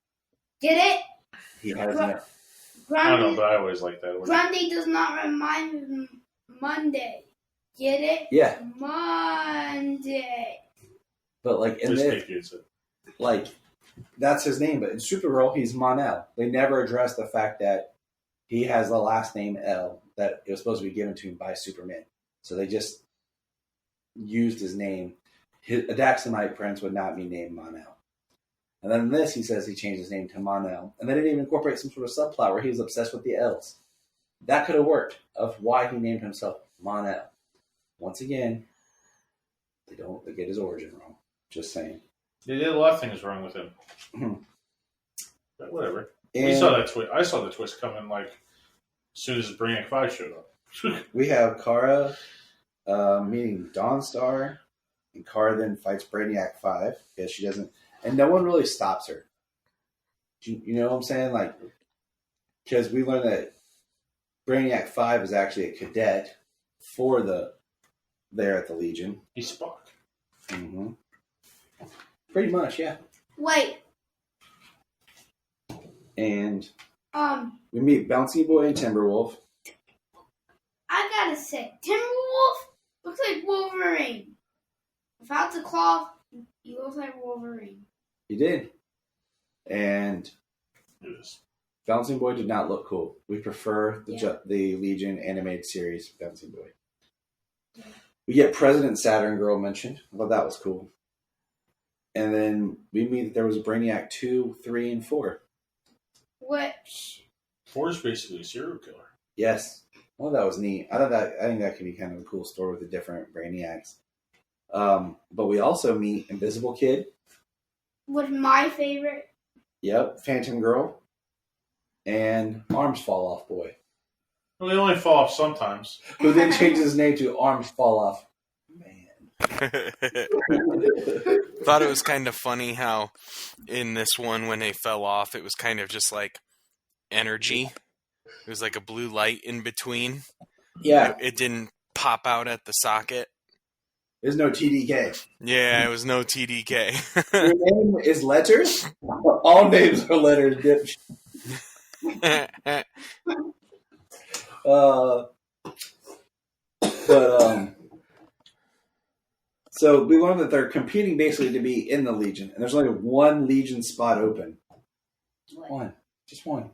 Speaker 2: Get it?
Speaker 4: he has
Speaker 2: Gra-
Speaker 4: no...
Speaker 6: I don't know,
Speaker 2: Grundy,
Speaker 6: but I always like that.
Speaker 2: Grundy does not remind me of Monday. Get it?
Speaker 4: Yeah,
Speaker 2: Monday.
Speaker 4: but, like, in
Speaker 6: Just
Speaker 4: this...
Speaker 6: make it.
Speaker 4: Like, that's his name, but in Supergirl, he's Mon-El. They never address the fact that he has the last name L that it was supposed to be given to him by Superman. So they just used his name. His Adaxamite prince would not be named Mon-El. And then in this, he says he changed his name to Mon-El. And they didn't even incorporate some sort of subplot where he was obsessed with the L's. That could have worked, of why he named himself Mon-El. Once again, they get his origin wrong. Just saying.
Speaker 6: They did a lot of things wrong with him. But whatever.
Speaker 4: And
Speaker 6: We saw that twist. I saw the twist coming like as soon as Brainiac 5 showed up.
Speaker 4: we have Kara meeting Dawnstar, and Kara then fights Brainiac 5 because she doesn't, and no one really stops her. You know what I'm saying? Like, because we learned that Brainiac 5 is actually a cadet for there at the Legion.
Speaker 6: He's Spock.
Speaker 4: Mm-hmm. Pretty much, yeah.
Speaker 2: Wait.
Speaker 4: And we meet Bouncy Boy and Timberwolf.
Speaker 2: I gotta say, Timberwolf looks like Wolverine. Without the cloth, he looks like Wolverine.
Speaker 4: He did. And
Speaker 6: Yes.
Speaker 4: Bouncing Boy did not look cool. We prefer the Legion animated series Bouncing Boy. Yeah. We get President Saturn Girl mentioned. I thought that was cool. And then we meet that there was a Brainiac 2, 3, and 4.
Speaker 2: Which?
Speaker 6: 4 is basically a serial killer.
Speaker 4: Yes. Well, that was neat. I think that could be kind of a cool story with the different Brainiacs. But we also meet Invisible Kid.
Speaker 2: Was my favorite.
Speaker 4: Yep. Phantom Girl. And Arms Fall Off Boy.
Speaker 6: Well, they only fall off sometimes.
Speaker 4: Who then changes his name to Arms Fall Off Man.
Speaker 5: Thought it was kind of funny how in this one, when they fell off, it was kind of just like energy. It was like a blue light in between.
Speaker 4: Yeah.
Speaker 5: It didn't pop out at the socket.
Speaker 4: There's no TDK.
Speaker 5: Yeah, it was no TDK.
Speaker 4: Your name is letters? All names are letters, dipsh. So we learned that they're competing basically to be in the Legion, and there's only one Legion spot open. One. Just one.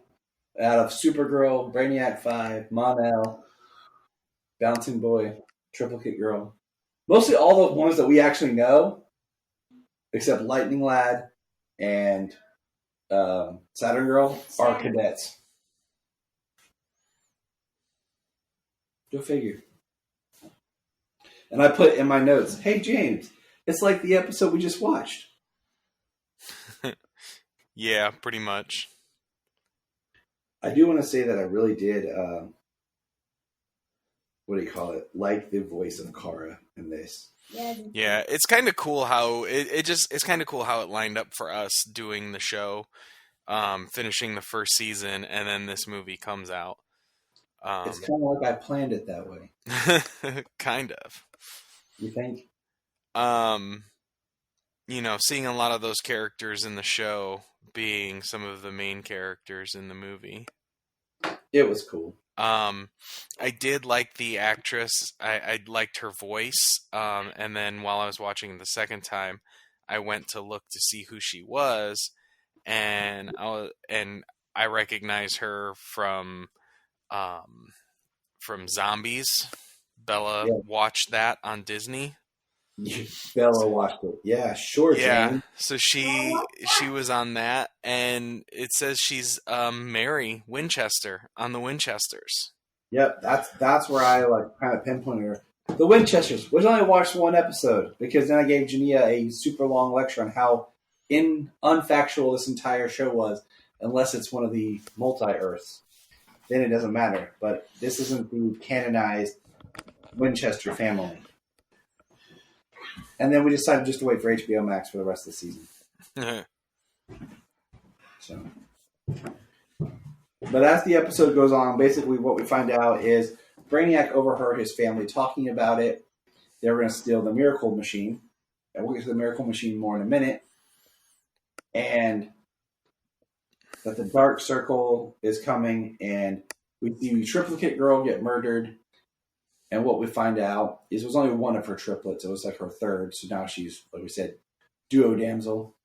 Speaker 4: Out of Supergirl, Brainiac 5, Mon-El, Bouncing Boy, Triplicate Girl. Mostly all the ones that we actually know, except Lightning Lad and Saturn Girl, are cadets. Go figure. And I put in my notes, hey, James, it's like the episode we just watched.
Speaker 5: Yeah, pretty much.
Speaker 4: I do want to say that I really did, like the voice of Kara in this.
Speaker 5: Yeah, it's kind of cool how it's kind of cool how it lined up for us doing the show, finishing the first season, and then this movie comes out.
Speaker 4: It's kind of like I planned it that way.
Speaker 5: Kind of.
Speaker 4: You think?
Speaker 5: Seeing a lot of those characters in the show being some of the main characters in the movie.
Speaker 4: It was cool.
Speaker 5: I did like the actress. I liked her voice. And then while I was watching the second time, I went to look to see who she was, and I recognized her from Zombies. Bella watched that on Disney.
Speaker 4: Bella watched it. Yeah, sure.
Speaker 5: Yeah,
Speaker 4: Jane.
Speaker 5: so she was on that, and it says she's Mary Winchester on the Winchesters.
Speaker 4: Yep, that's where I kind of pinpointed her. The Winchesters, which I only watched one episode because then I gave Jania a super long lecture on how unfactual this entire show was, unless it's one of the multi-Earths. Then it doesn't matter. But this isn't the canonized Winchester family. And then we decided just to wait for HBO Max for the rest of the season. So, but as the episode goes on, basically what we find out is Brainiac overheard his family talking about it. They were going to steal the Miracle Machine. And we'll get to the Miracle Machine more in a minute. And that the Dark Circle is coming, and we see Triplicate Girl get murdered. And what we find out is it was only one of her triplets. It was like her third. So now she's, like we said, Duo Damsel.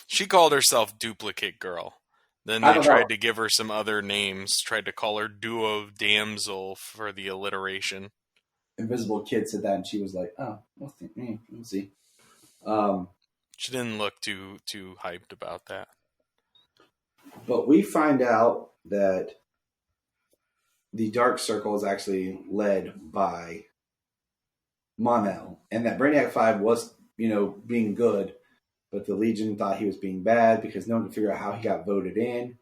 Speaker 5: She called herself Duplicate Girl. Then they tried to give her some other names. Tried to call her Duo Damsel for the alliteration.
Speaker 4: Invisible Kid said that, and she was like, "Oh, we'll see."
Speaker 5: She didn't look too hyped about that.
Speaker 4: But we find out that the Dark Circle is actually led by Mon-El, and that Brainiac 5 was, being good, but the Legion thought he was being bad because no one could figure out how he got voted in.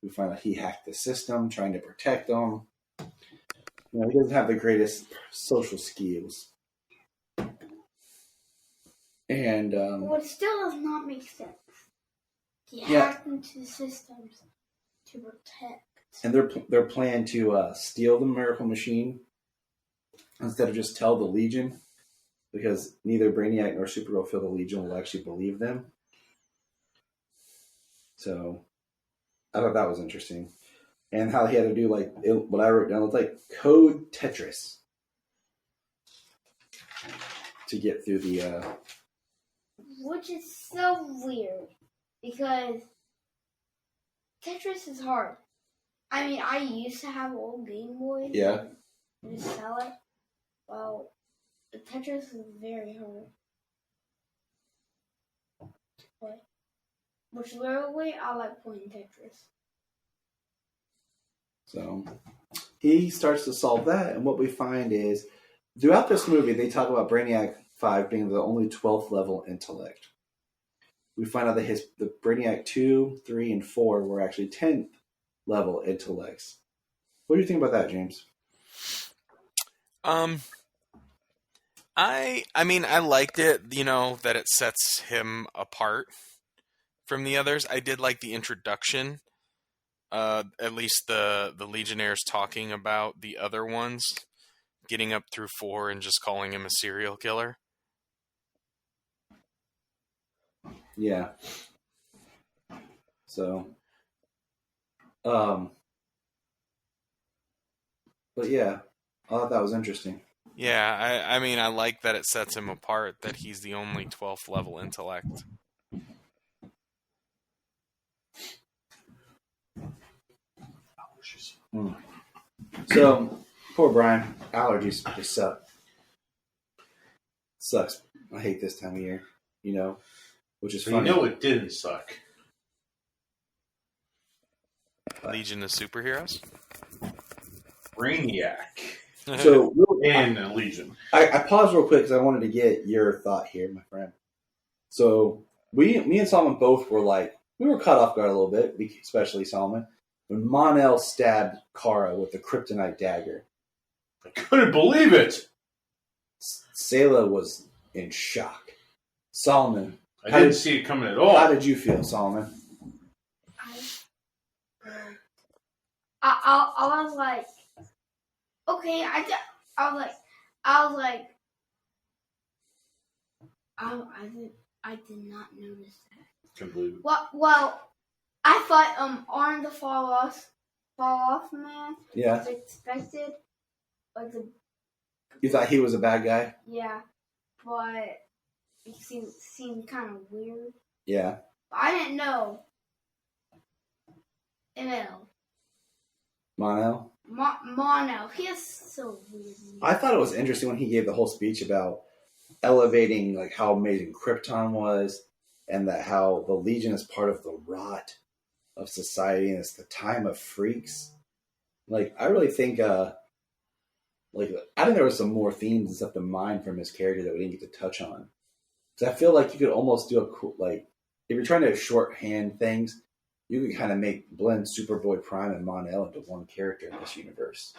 Speaker 4: We find out he hacked the system, trying to protect them. He doesn't have the greatest social skills. And
Speaker 2: well, it still does not make sense. He
Speaker 4: Yeah.
Speaker 2: hacked into systems to protect.
Speaker 4: And their plan to steal the Miracle Machine instead of just tell the Legion, because neither Brainiac nor Supergirl feel the Legion will actually believe them. So I thought that was interesting. And how he had to do, like, what I wrote down, it's like code Tetris to get through the...
Speaker 2: Which is so weird, because Tetris is hard. I mean, I used to have old Game Boys.
Speaker 4: Yeah.
Speaker 2: And sell it. Well, the Tetris is very hard. But, which literally, I like playing Tetris.
Speaker 4: So he starts to solve that, and what we find is, throughout this movie, they talk about Brainiac 5 being the only 12th level intellect. We find out that the Brainiac 2, 3, and 4 were actually 10th level intellects. What do you think about that, James?
Speaker 5: I mean, I liked it, that it sets him apart from the others. I did like the introduction. At least the Legionnaires talking about the other ones, getting up through 4 and just calling him a serial killer.
Speaker 4: Yeah. So, but yeah, I thought that was interesting.
Speaker 5: Yeah, I mean, I like that it sets him apart, that he's the only 12th level intellect.
Speaker 4: So, poor Bryan. Allergies just suck. Sucks. I hate this time of year, which is
Speaker 6: So
Speaker 4: funny.
Speaker 6: it didn't suck.
Speaker 5: Legion of Superheroes?
Speaker 6: Brainiac
Speaker 4: So,
Speaker 6: and Legion.
Speaker 4: I paused real quick because I wanted to get your thought here, my friend. So, me and Solomon both were we were caught off guard a little bit, especially Solomon, when Mon-El stabbed Kara with the kryptonite dagger.
Speaker 6: I couldn't believe it.
Speaker 4: Sayla was in shock. Solomon,
Speaker 6: I didn't see it coming at all.
Speaker 4: how did you feel, Solomon?
Speaker 2: I was like, okay, I did not notice that.
Speaker 6: Couldn't believe it.
Speaker 2: Well, I thought Arn the fall off man
Speaker 4: Yeah.
Speaker 2: was expected, like
Speaker 4: You thought he was a bad guy?
Speaker 2: yeah, but it seemed kind of weird.
Speaker 4: Yeah.
Speaker 2: But I didn't know. ML.
Speaker 4: Mon-El?
Speaker 2: Mono, he is so weird.
Speaker 4: I thought it was interesting when he gave the whole speech about elevating how amazing Krypton was, and that how the Legion is part of the rot of society and it's the time of freaks. I really think I think there was some more themes and stuff to mine from his character that we didn't get to touch on. Because I feel like you could almost do a cool, if you're trying to shorthand things, you could kind of blend Superboy Prime and Mon-El into one character in this universe.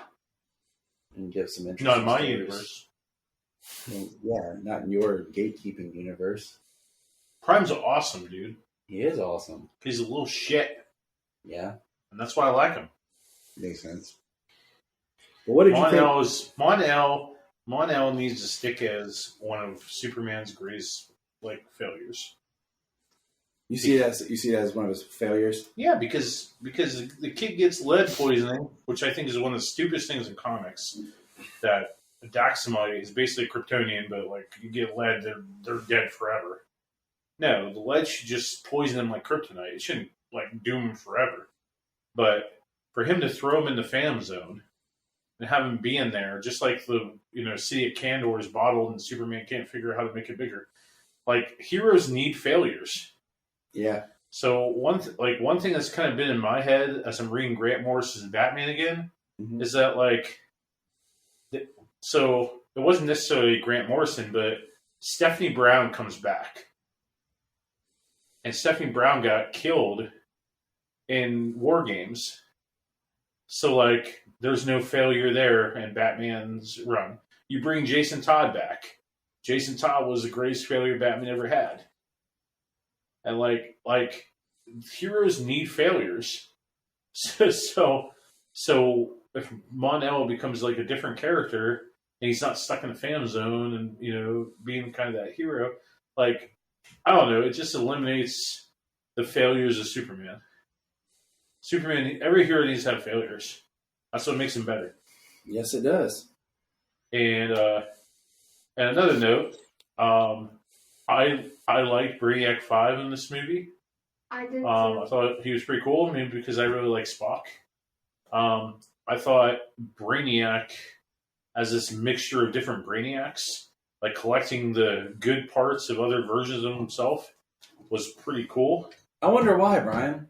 Speaker 4: And give some interesting
Speaker 6: Not in my
Speaker 4: stories.
Speaker 6: universe.
Speaker 4: Yeah, not in your gatekeeping universe.
Speaker 6: Prime's awesome, dude.
Speaker 4: He is awesome.
Speaker 6: He's a little shit,
Speaker 4: Yeah,
Speaker 6: and that's why I like him.
Speaker 4: makes sense. But what did you think?
Speaker 6: Mon-El needs to stick as one of Superman's greatest failures.
Speaker 4: You see it as one of his failures?
Speaker 6: Yeah, because the kid gets lead poisoning, which I think is one of the stupidest things in comics. That Daxamite is basically Kryptonian, but you get lead, they're dead forever. No, the lead should just poison them like kryptonite. It shouldn't doom them forever. But for him to throw him in the Phantom Zone and have him be in there, just like the City of Kandor is bottled and Superman can't figure out how to make it bigger. Heroes need failures.
Speaker 4: Yeah.
Speaker 6: So one thing that's kind of been in my head as I'm reading Grant Morrison's Batman again is that so it wasn't necessarily Grant Morrison, but Stephanie Brown comes back, and Stephanie Brown got killed in War Games. So there's no failure there in Batman's run. You bring Jason Todd back. Jason Todd was the greatest failure Batman ever had. And heroes need failures. So if Mon-El becomes like a different character and he's not stuck in a fan zone and being kind of that hero, like I don't know, it just eliminates the failures of Superman. Superman, every hero needs to have failures. That's what makes him better.
Speaker 4: Yes, it does.
Speaker 6: And another note, I liked Brainiac 5 in this movie.
Speaker 2: I did too.
Speaker 6: I thought he was pretty cool, maybe because I really like Spock. I thought Brainiac, as this mixture of different Brainiacs, like collecting the good parts of other versions of himself, was pretty cool.
Speaker 4: I wonder why, Brian.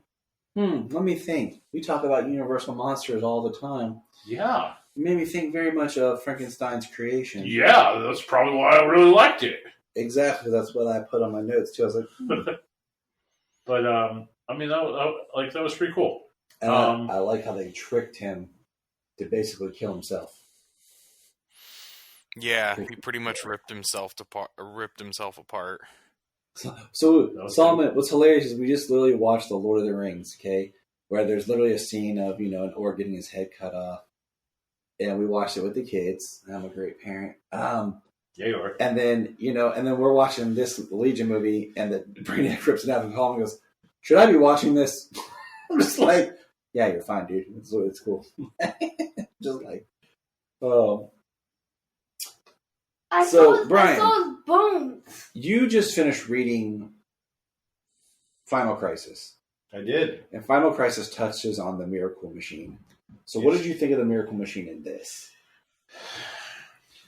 Speaker 4: Let me think. We talk about universal monsters all the time.
Speaker 6: Yeah.
Speaker 4: It made me think very much of Frankenstein's creation.
Speaker 6: Yeah, that's probably why I really liked it.
Speaker 4: Exactly. That's what I put on my notes, too. I was like,
Speaker 6: But, I mean, that was pretty cool.
Speaker 4: And I like how they tricked him to basically kill himself.
Speaker 5: Yeah, he pretty much ripped himself apart.
Speaker 4: So Solomon, what's hilarious is we just literally watched The Lord of the Rings, okay? Where there's literally a scene of, an orc getting his head cut off. And we watched it with the kids. I'm a great parent.
Speaker 6: Yeah, you are.
Speaker 4: And then, and then we're watching this Legion movie, and the Brainiac rips it out and Colin goes, should I be watching this? I'm just like, yeah, you're fine, dude. It's cool. Just like, oh. Brian,
Speaker 2: I saw his bones.
Speaker 4: You just finished reading Final Crisis.
Speaker 6: I did.
Speaker 4: And Final Crisis touches on the Miracle Machine. So what did you think of the Miracle Machine in this?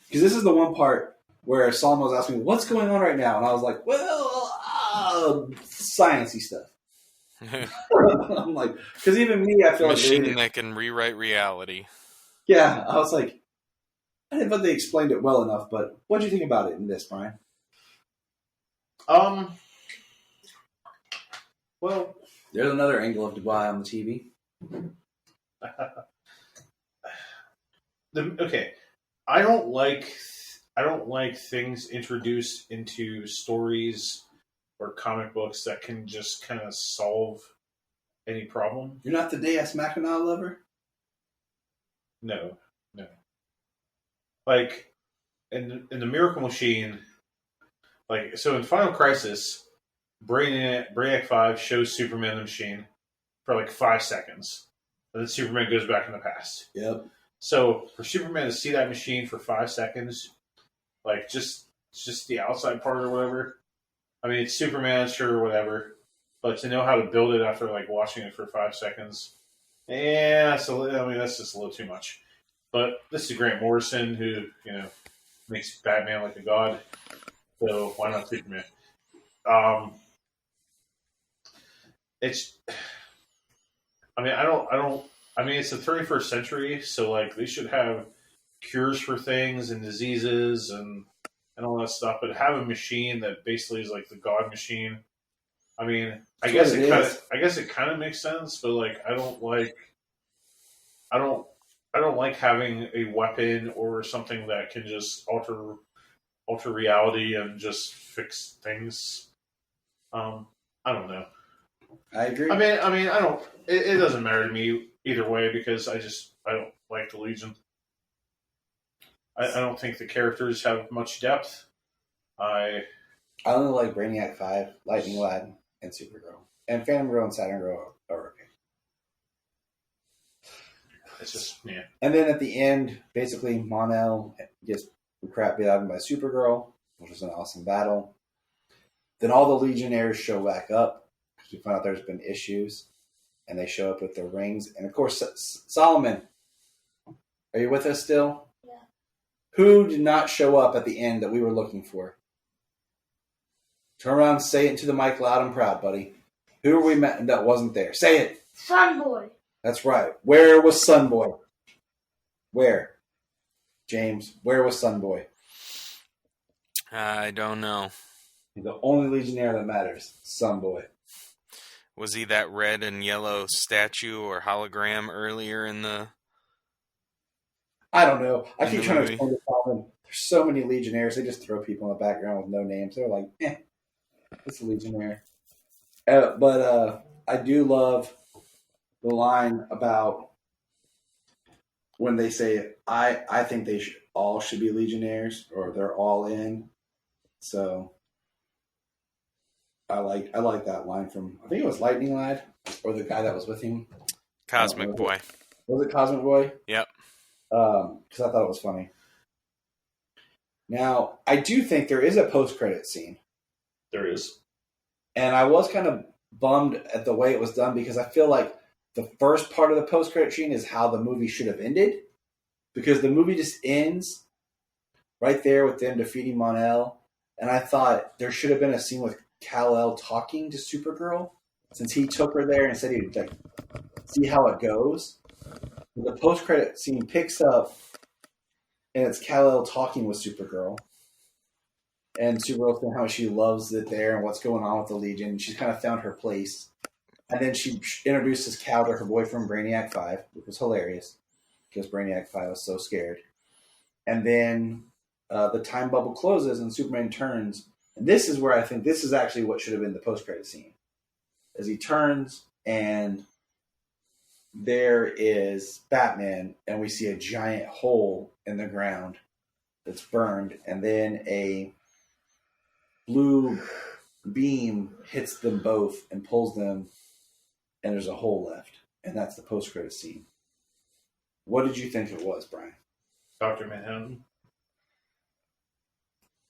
Speaker 4: Because this is the one part where Solomon was asking me, what's going on right now? And I was like, well, sciencey stuff. I'm like, because even me, I feel
Speaker 5: machine that can rewrite reality.
Speaker 4: Yeah, I was like, I didn't think they explained it well enough, but what did you think about it in this, Brian?
Speaker 6: Well,
Speaker 4: there's another angle of Dubai on the TV.
Speaker 6: Okay, I don't like things introduced into stories or comic books that can just kind of solve any problem.
Speaker 4: You're not the Deus Machina lover?
Speaker 6: No. Like in the Miracle Machine, like so in Final Crisis, Brainiac 5 shows Superman the machine for like 5 seconds, and then Superman goes back in the past.
Speaker 4: Yep.
Speaker 6: So for Superman to see that machine for 5 seconds, like just the outside part or whatever. I mean, it's Superman, sure, whatever, but to know how to build it after like watching it for 5 seconds, so I mean that's just a little too much. But this is Grant Morrison, who makes Batman like a god, so why not Superman? It's, I mean, I don't. I mean, it's the 31st century, so like they should have cures for things and diseases and all that stuff. But have a machine that basically is like the God machine. I mean, I guess it kind of makes sense, but like I don't like having a weapon or something that can just alter reality and just fix things. I don't know.
Speaker 4: I agree.
Speaker 6: I mean, I don't. It doesn't matter to me either way because I don't like the Legion. I don't think the characters have much depth. I
Speaker 4: only like Brainiac 5, Lightning Lad, and Supergirl, and Phantom Girl and Saturn Girl are okay.
Speaker 6: It's just yeah.
Speaker 4: And then at the end, basically, Mon-El gets the crap beat out of him by Supergirl, which is an awesome battle. Then all the Legionnaires show back up because we find out there's been issues, and they show up with their rings. And of course, Solomon, are you with us still?
Speaker 2: Yeah.
Speaker 4: Who did not show up at the end that we were looking for? Turn around and say it into the mic loud and proud, buddy. Who are we met that wasn't there? Say it.
Speaker 2: Sunboy.
Speaker 4: That's right. Where was Sunboy? Where? James, where was Sunboy?
Speaker 5: I don't know.
Speaker 4: He's the only Legionnaire that matters. Sunboy.
Speaker 5: Was he that red and yellow statue or hologram earlier in the...
Speaker 4: I don't know. I keep trying
Speaker 5: movie?
Speaker 4: to explain to Solomon. There's so many Legionnaires. They just throw people in the background with no names. They're like, it's a Legionnaire. But I do love the line about when they say, I think they all should be Legionnaires, or they're all in. So I like that line from, I think it was Lightning Lad, or the guy that was with him.
Speaker 5: Cosmic Boy.
Speaker 4: Was it Cosmic Boy?
Speaker 5: Yep.
Speaker 4: Because I thought it was funny. Now, I do think there is a post-credit scene.
Speaker 6: There is.
Speaker 4: And I was kind of bummed at the way it was done, because I feel like the first part of the post-credit scene is how the movie should have ended. Because the movie just ends right there with them defeating Mon-El. And I thought there should have been a scene with Kal-El talking to Supergirl, since he took her there and said he'd like see how it goes. The post-credit scene picks up, and it's Kal-El talking with Supergirl. And Supergirl saying how she loves it there and what's going on with the Legion. She's kind of found her place. And then she introduces Kal to her boyfriend, Brainiac 5, which was hilarious, because Brainiac 5 was so scared. And then the time bubble closes and Superman turns. And this is where I think this is actually what should have been the post-credit scene. As he turns, and there is Batman, and we see a giant hole in the ground that's burned, and then a blue beam hits them both and pulls them, and there's a hole left. And that's the post-credit scene. What did you think it was, Brian?
Speaker 6: Dr. Manhattan.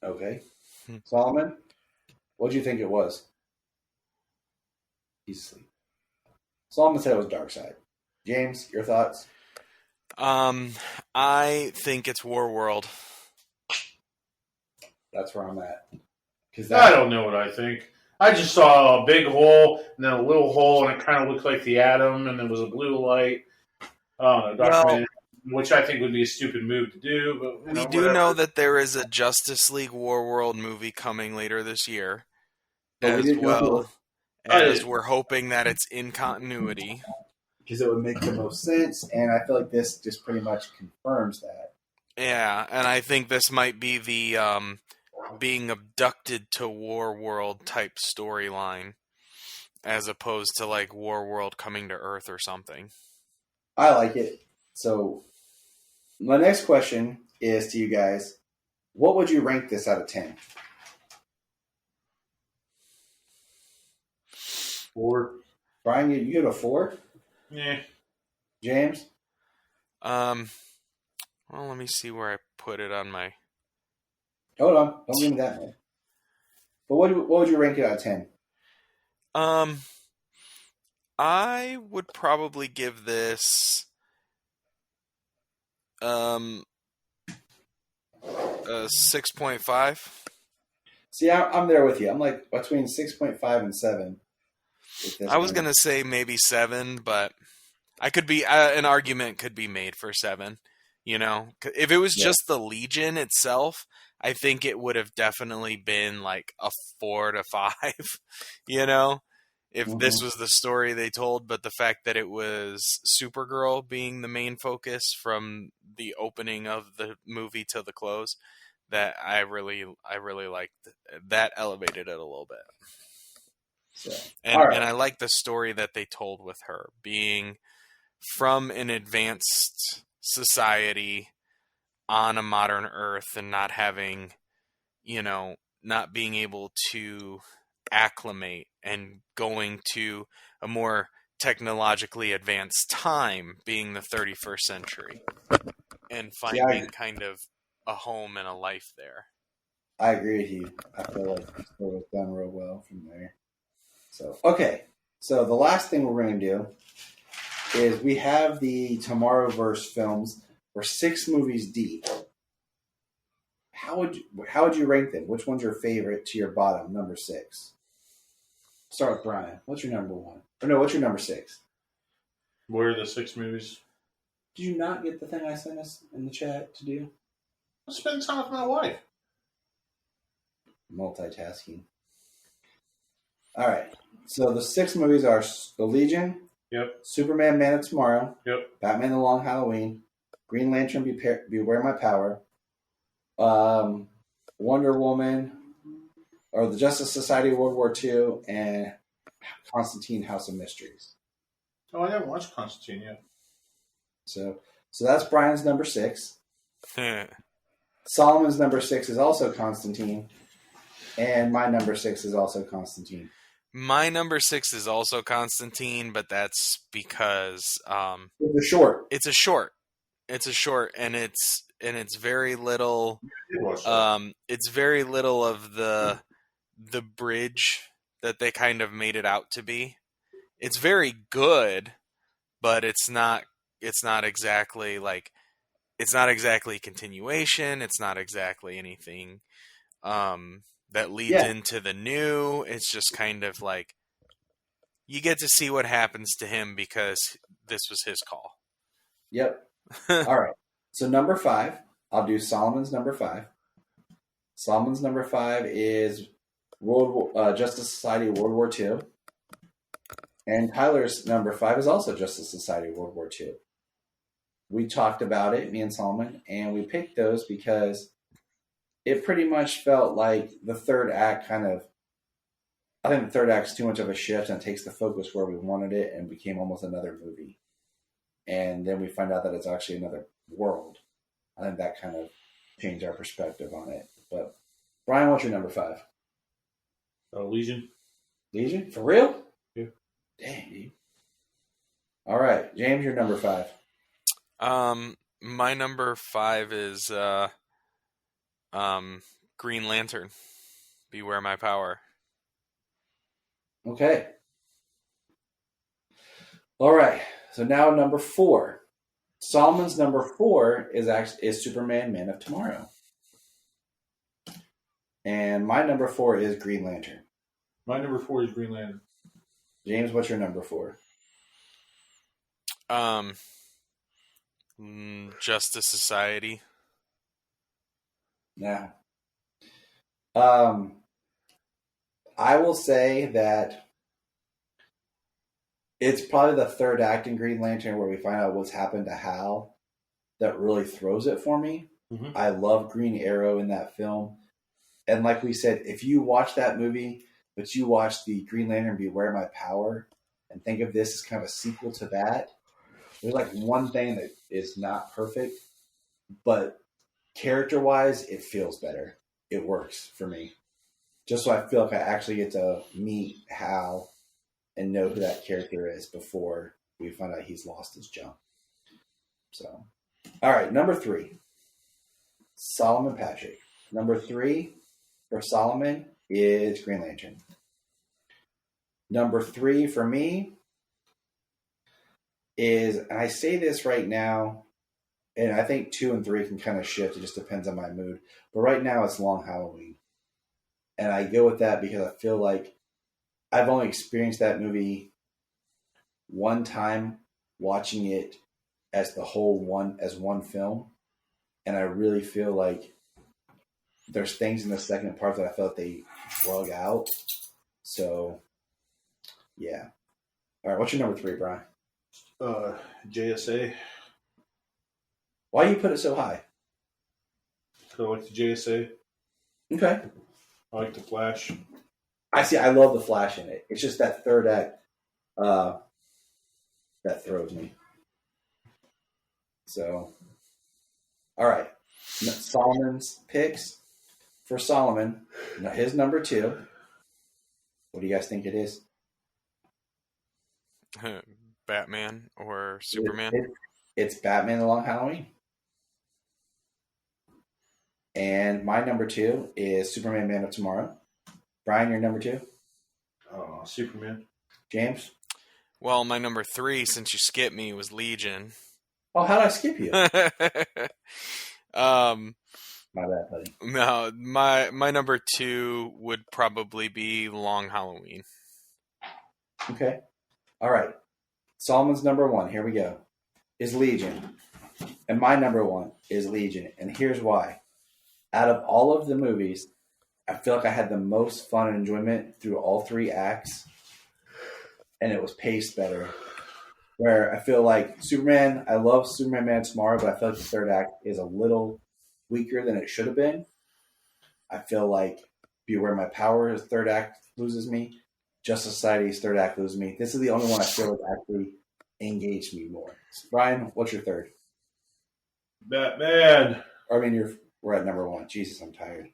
Speaker 4: Okay. Solomon, what did you think it was? He's asleep. Solomon said it was Darkseid. James, your thoughts?
Speaker 5: I think it's Warworld.
Speaker 4: That's where I'm at.
Speaker 6: I don't know what I think. I just saw a big hole and then a little hole, and it kind of looked like the atom, and there was a blue light. I don't know, Dr. Manhattan, which I think would be a stupid move to do. But
Speaker 5: we do know that there is a Justice League Warworld movie coming later this year, as well. As we're hoping that it's in continuity.
Speaker 4: Because it would make the most sense, and I feel like this just pretty much confirms that.
Speaker 5: Yeah, and I think this might be the being abducted to Warworld type storyline, as opposed to like Warworld coming to Earth or something.
Speaker 4: I like it. So, my next question is to you guys: what would you rank this out of 10?
Speaker 6: 4.
Speaker 4: Brian, you give it a 4?
Speaker 6: Yeah.
Speaker 4: James?
Speaker 5: Well, let me see where I put it on my...
Speaker 4: Hold on. Don't give me that, man. But what would you rank it out of 10?
Speaker 5: I would probably give this... a 6.5.
Speaker 4: See, I'm there with you. I'm like between 6.5 and 7.
Speaker 5: I was going to say maybe 7, but I could be an argument could be made for 7. You know, if it was just the Legion itself, I think it would have definitely been like a 4 to 5. You know, if this was the story they told, but the fact that it was Supergirl being the main focus from the opening of the movie to the close, that I really liked. That elevated it a little bit.
Speaker 4: So,
Speaker 5: and I like the story that they told with her being from an advanced society on a modern Earth and not having, not being able to acclimate and going to a more technologically advanced time, being the 31st century, and finding kind of a home and a life there.
Speaker 4: I agree with you. I feel like it was done real well from there. So, okay. So the last thing we're going to do is we have the Tomorrowverse films. We're 6 movies deep. How would you rank them? Which one's your favorite to your bottom, number 6? Start with Brian. What's your number 1? Or no, what's your number 6?
Speaker 6: What are the 6 movies?
Speaker 4: Did you not get the thing I sent us in the chat to do?
Speaker 6: I spend time with my wife.
Speaker 4: Multitasking. All right. So the 6 movies are The Legion.
Speaker 6: Yep.
Speaker 4: Superman, Man of Tomorrow.
Speaker 6: Yep.
Speaker 4: Batman: The Long Halloween. Green Lantern, Beware My Power. Wonder Woman, or the Justice Society of World War II, and Constantine House of Mysteries.
Speaker 6: Oh, I haven't watched Constantine yet.
Speaker 4: So that's Brian's number 6. Solomon's number 6 is also Constantine, and my number 6 is also Constantine.
Speaker 5: My number 6 is also Constantine, but that's because
Speaker 4: It's a short.
Speaker 5: It's a short. It's a short, and it's very little. It's very little of the bridge that they kind of made it out to be. It's very good, but it's not exactly like, it's not exactly continuation. It's not exactly anything that leads into the new. It's just kind of like, you get to see what happens to him because this was his call.
Speaker 4: Yep. All right. So number 5, I'll do Solomon's number 5. Solomon's number 5 is Justice Society World War II. And Tyler's number 5 is also Justice Society World War II. We talked about it, me and Solomon, and we picked those because it pretty much felt like the third act I think the third act's too much of a shift and takes the focus where we wanted it and became almost another movie. And then we find out that it's actually another world. I think that kind of changed our perspective on it. But Brian, what's your number 5?
Speaker 6: Legion.
Speaker 4: Legion? For real?
Speaker 6: Yeah.
Speaker 4: Dang, dude. All right. James, your number 5.
Speaker 5: My number 5 is Green Lantern. Beware My Power.
Speaker 4: Okay. All right. So now number 4. Solomon's number 4 is Superman Man of Tomorrow. And my number 4 is Green Lantern.
Speaker 6: My number 4 is Green Lantern.
Speaker 4: James, what's your number 4?
Speaker 5: Justice Society.
Speaker 4: Now, I will say that it's probably the third act in Green Lantern where we find out what's happened to Hal that really throws it for me.
Speaker 6: Mm-hmm.
Speaker 4: I love Green Arrow in that film. And like we said, if you watch that movie, but you watch the Green Lantern Beware My Power and think of this as kind of a sequel to that, there's like one thing that is not perfect, but character-wise, it feels better. It works for me. Just so I feel like I actually get to meet Hal and know who that character is before we find out he's lost his jump. So, all right, number 3, Solomon Patrick. Number 3 for Solomon is Green Lantern. Number 3 for me is, and I say this right now, and I think 2 and 3 can kind of shift. It just depends on my mood. But right now it's Long Halloween. And I go with that because I feel like I've only experienced that movie one time, watching it as one film. And I really feel like there's things in the second part that I felt they drug out. So, yeah. All right, what's your number 3, Brian?
Speaker 6: JSA.
Speaker 4: Why do you put it so high?
Speaker 6: I like the JSA.
Speaker 4: Okay.
Speaker 6: I like the Flash.
Speaker 4: I love the Flash in it. It's just that third act that throws me. So, all right. Solomon's picks. For Solomon, his number 2. What do you guys think it is?
Speaker 5: Batman or Superman?
Speaker 4: It's Batman The Long Halloween. And my number 2 is Superman Man of Tomorrow. Brian, your number 2?
Speaker 6: Superman.
Speaker 4: James?
Speaker 5: Well, my number 3, since you skipped me, was Legion.
Speaker 4: Oh, how did I skip you? My bad, buddy.
Speaker 5: No, my number 2 would probably be Long Halloween.
Speaker 4: Okay. All right. Solomon's number 1, here we go, is Legion. And my number 1 is Legion. And here's why. Out of all of the movies, I feel like I had the most fun and enjoyment through all 3 acts. And it was paced better. Where I feel like Superman, I love Superman Man Tomorrow, but I feel like the third act is a little weaker than it should have been. I feel like Beware My Power, his third act, loses me. Justice Society's third act loses me. This is the only one I feel like actually engaged me more. Brian, what's your third?
Speaker 6: Batman.
Speaker 4: We're at number one. Jesus, I'm tired.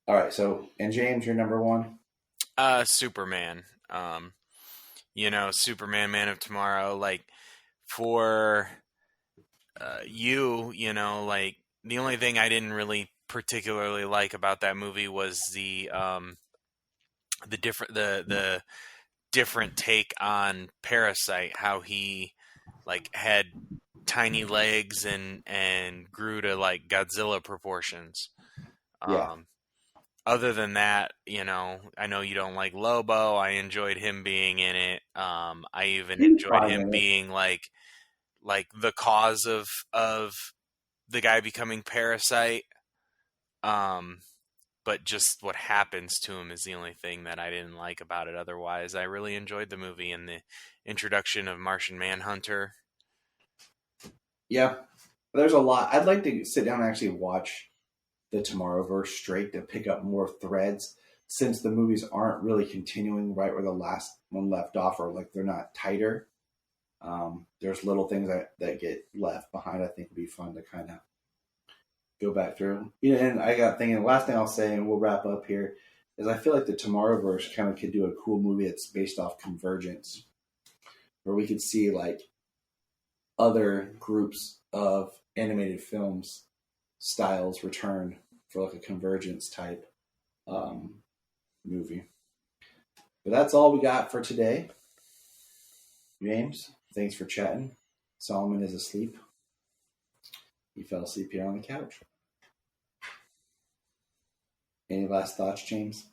Speaker 4: All right, so, and James, you're number one?
Speaker 5: Superman. Superman, Man of Tomorrow. Like, for like, the only thing I didn't really particularly like about that movie was the different take on Parasite, how he like had tiny legs and grew to like Godzilla proportions.
Speaker 4: Yeah.
Speaker 5: Other than that, I know you don't like Lobo. I enjoyed him being in it. I even enjoyed him being like the cause of the guy becoming Parasite. But just what happens to him is the only thing that I didn't like about it. Otherwise, I really enjoyed the movie and the introduction of Martian Manhunter.
Speaker 4: Yeah, there's a lot. I'd like to sit down and actually watch the Tomorrowverse straight to pick up more threads, since the movies aren't really continuing right where the last one left off, or like they're not tighter. There's little things that get left behind. I think would be fun to kind of go back through. And I got thinking, the last thing I'll say, and we'll wrap up here, is I feel like the Tomorrowverse kind of could do a cool movie that's based off Convergence, where we could see like other groups of animated films styles return for like a Convergence type movie. But that's all we got for today. James, thanks for chatting. Solomon is asleep. He fell asleep here on the couch. Any last thoughts, James?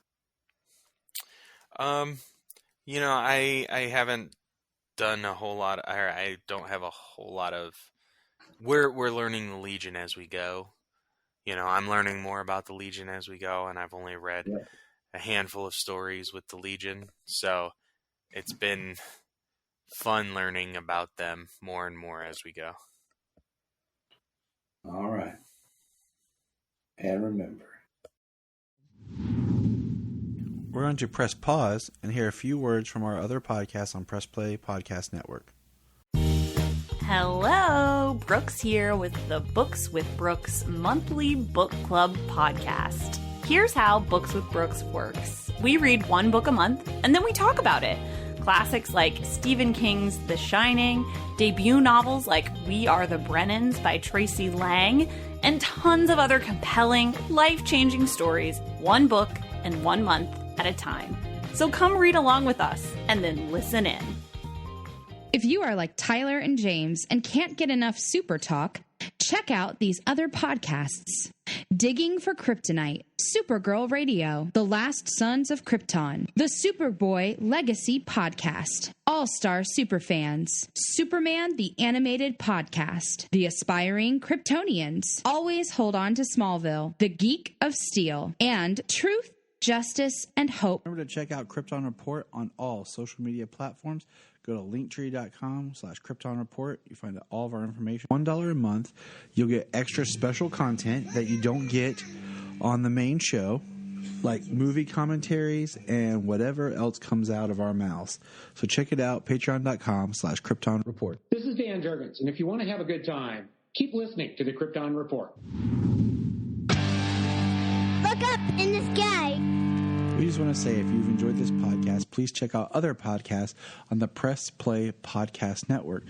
Speaker 5: I haven't done a whole lot, or I don't have a whole lot of. We're learning the Legion as we go. I'm learning more about the Legion as we go, and I've only read a handful of stories with the Legion, so it's been fun learning about them more and more as we go.
Speaker 4: All right. And remember,
Speaker 7: we're going to press pause and hear a few words from our other podcasts on Press Play Podcast Network.
Speaker 8: Hello, Brooks here with the Books with Brooks monthly book club podcast. Here's how Books with Brooks works. We read one book a month, and then we talk about it. Classics like Stephen King's The Shining, debut novels like We Are the Brennans by Tracy Lang, and tons of other compelling, life-changing stories, one book and 1 month at a time. So come read along with us, and then listen in.
Speaker 9: If you are like Tyler and James and can't get enough super talk, check out these other podcasts. Digging for Kryptonite, Supergirl Radio, The Last Sons of Krypton, the Superboy Legacy Podcast, All-Star Superfans, Superman the Animated Podcast, The Aspiring Kryptonians, Always Hold On to Smallville, The Geek of Steel, and Truth, Justice, and Hope.
Speaker 7: Remember to check out Krypton Report on all social media platforms. Go to linktree.com/Krypton Report. You find all of our information. $1 a month. You'll get extra special content that you don't get on the main show, like movie commentaries and whatever else comes out of our mouths. So check it out, patreon.com/Krypton Report.
Speaker 10: This is Dan Jurgens, and if you want to have a good time, keep listening to the Krypton Report.
Speaker 11: Look up in the sky.
Speaker 7: We just want to say, if you've enjoyed this podcast, please check out other podcasts on the Press Play Podcast Network.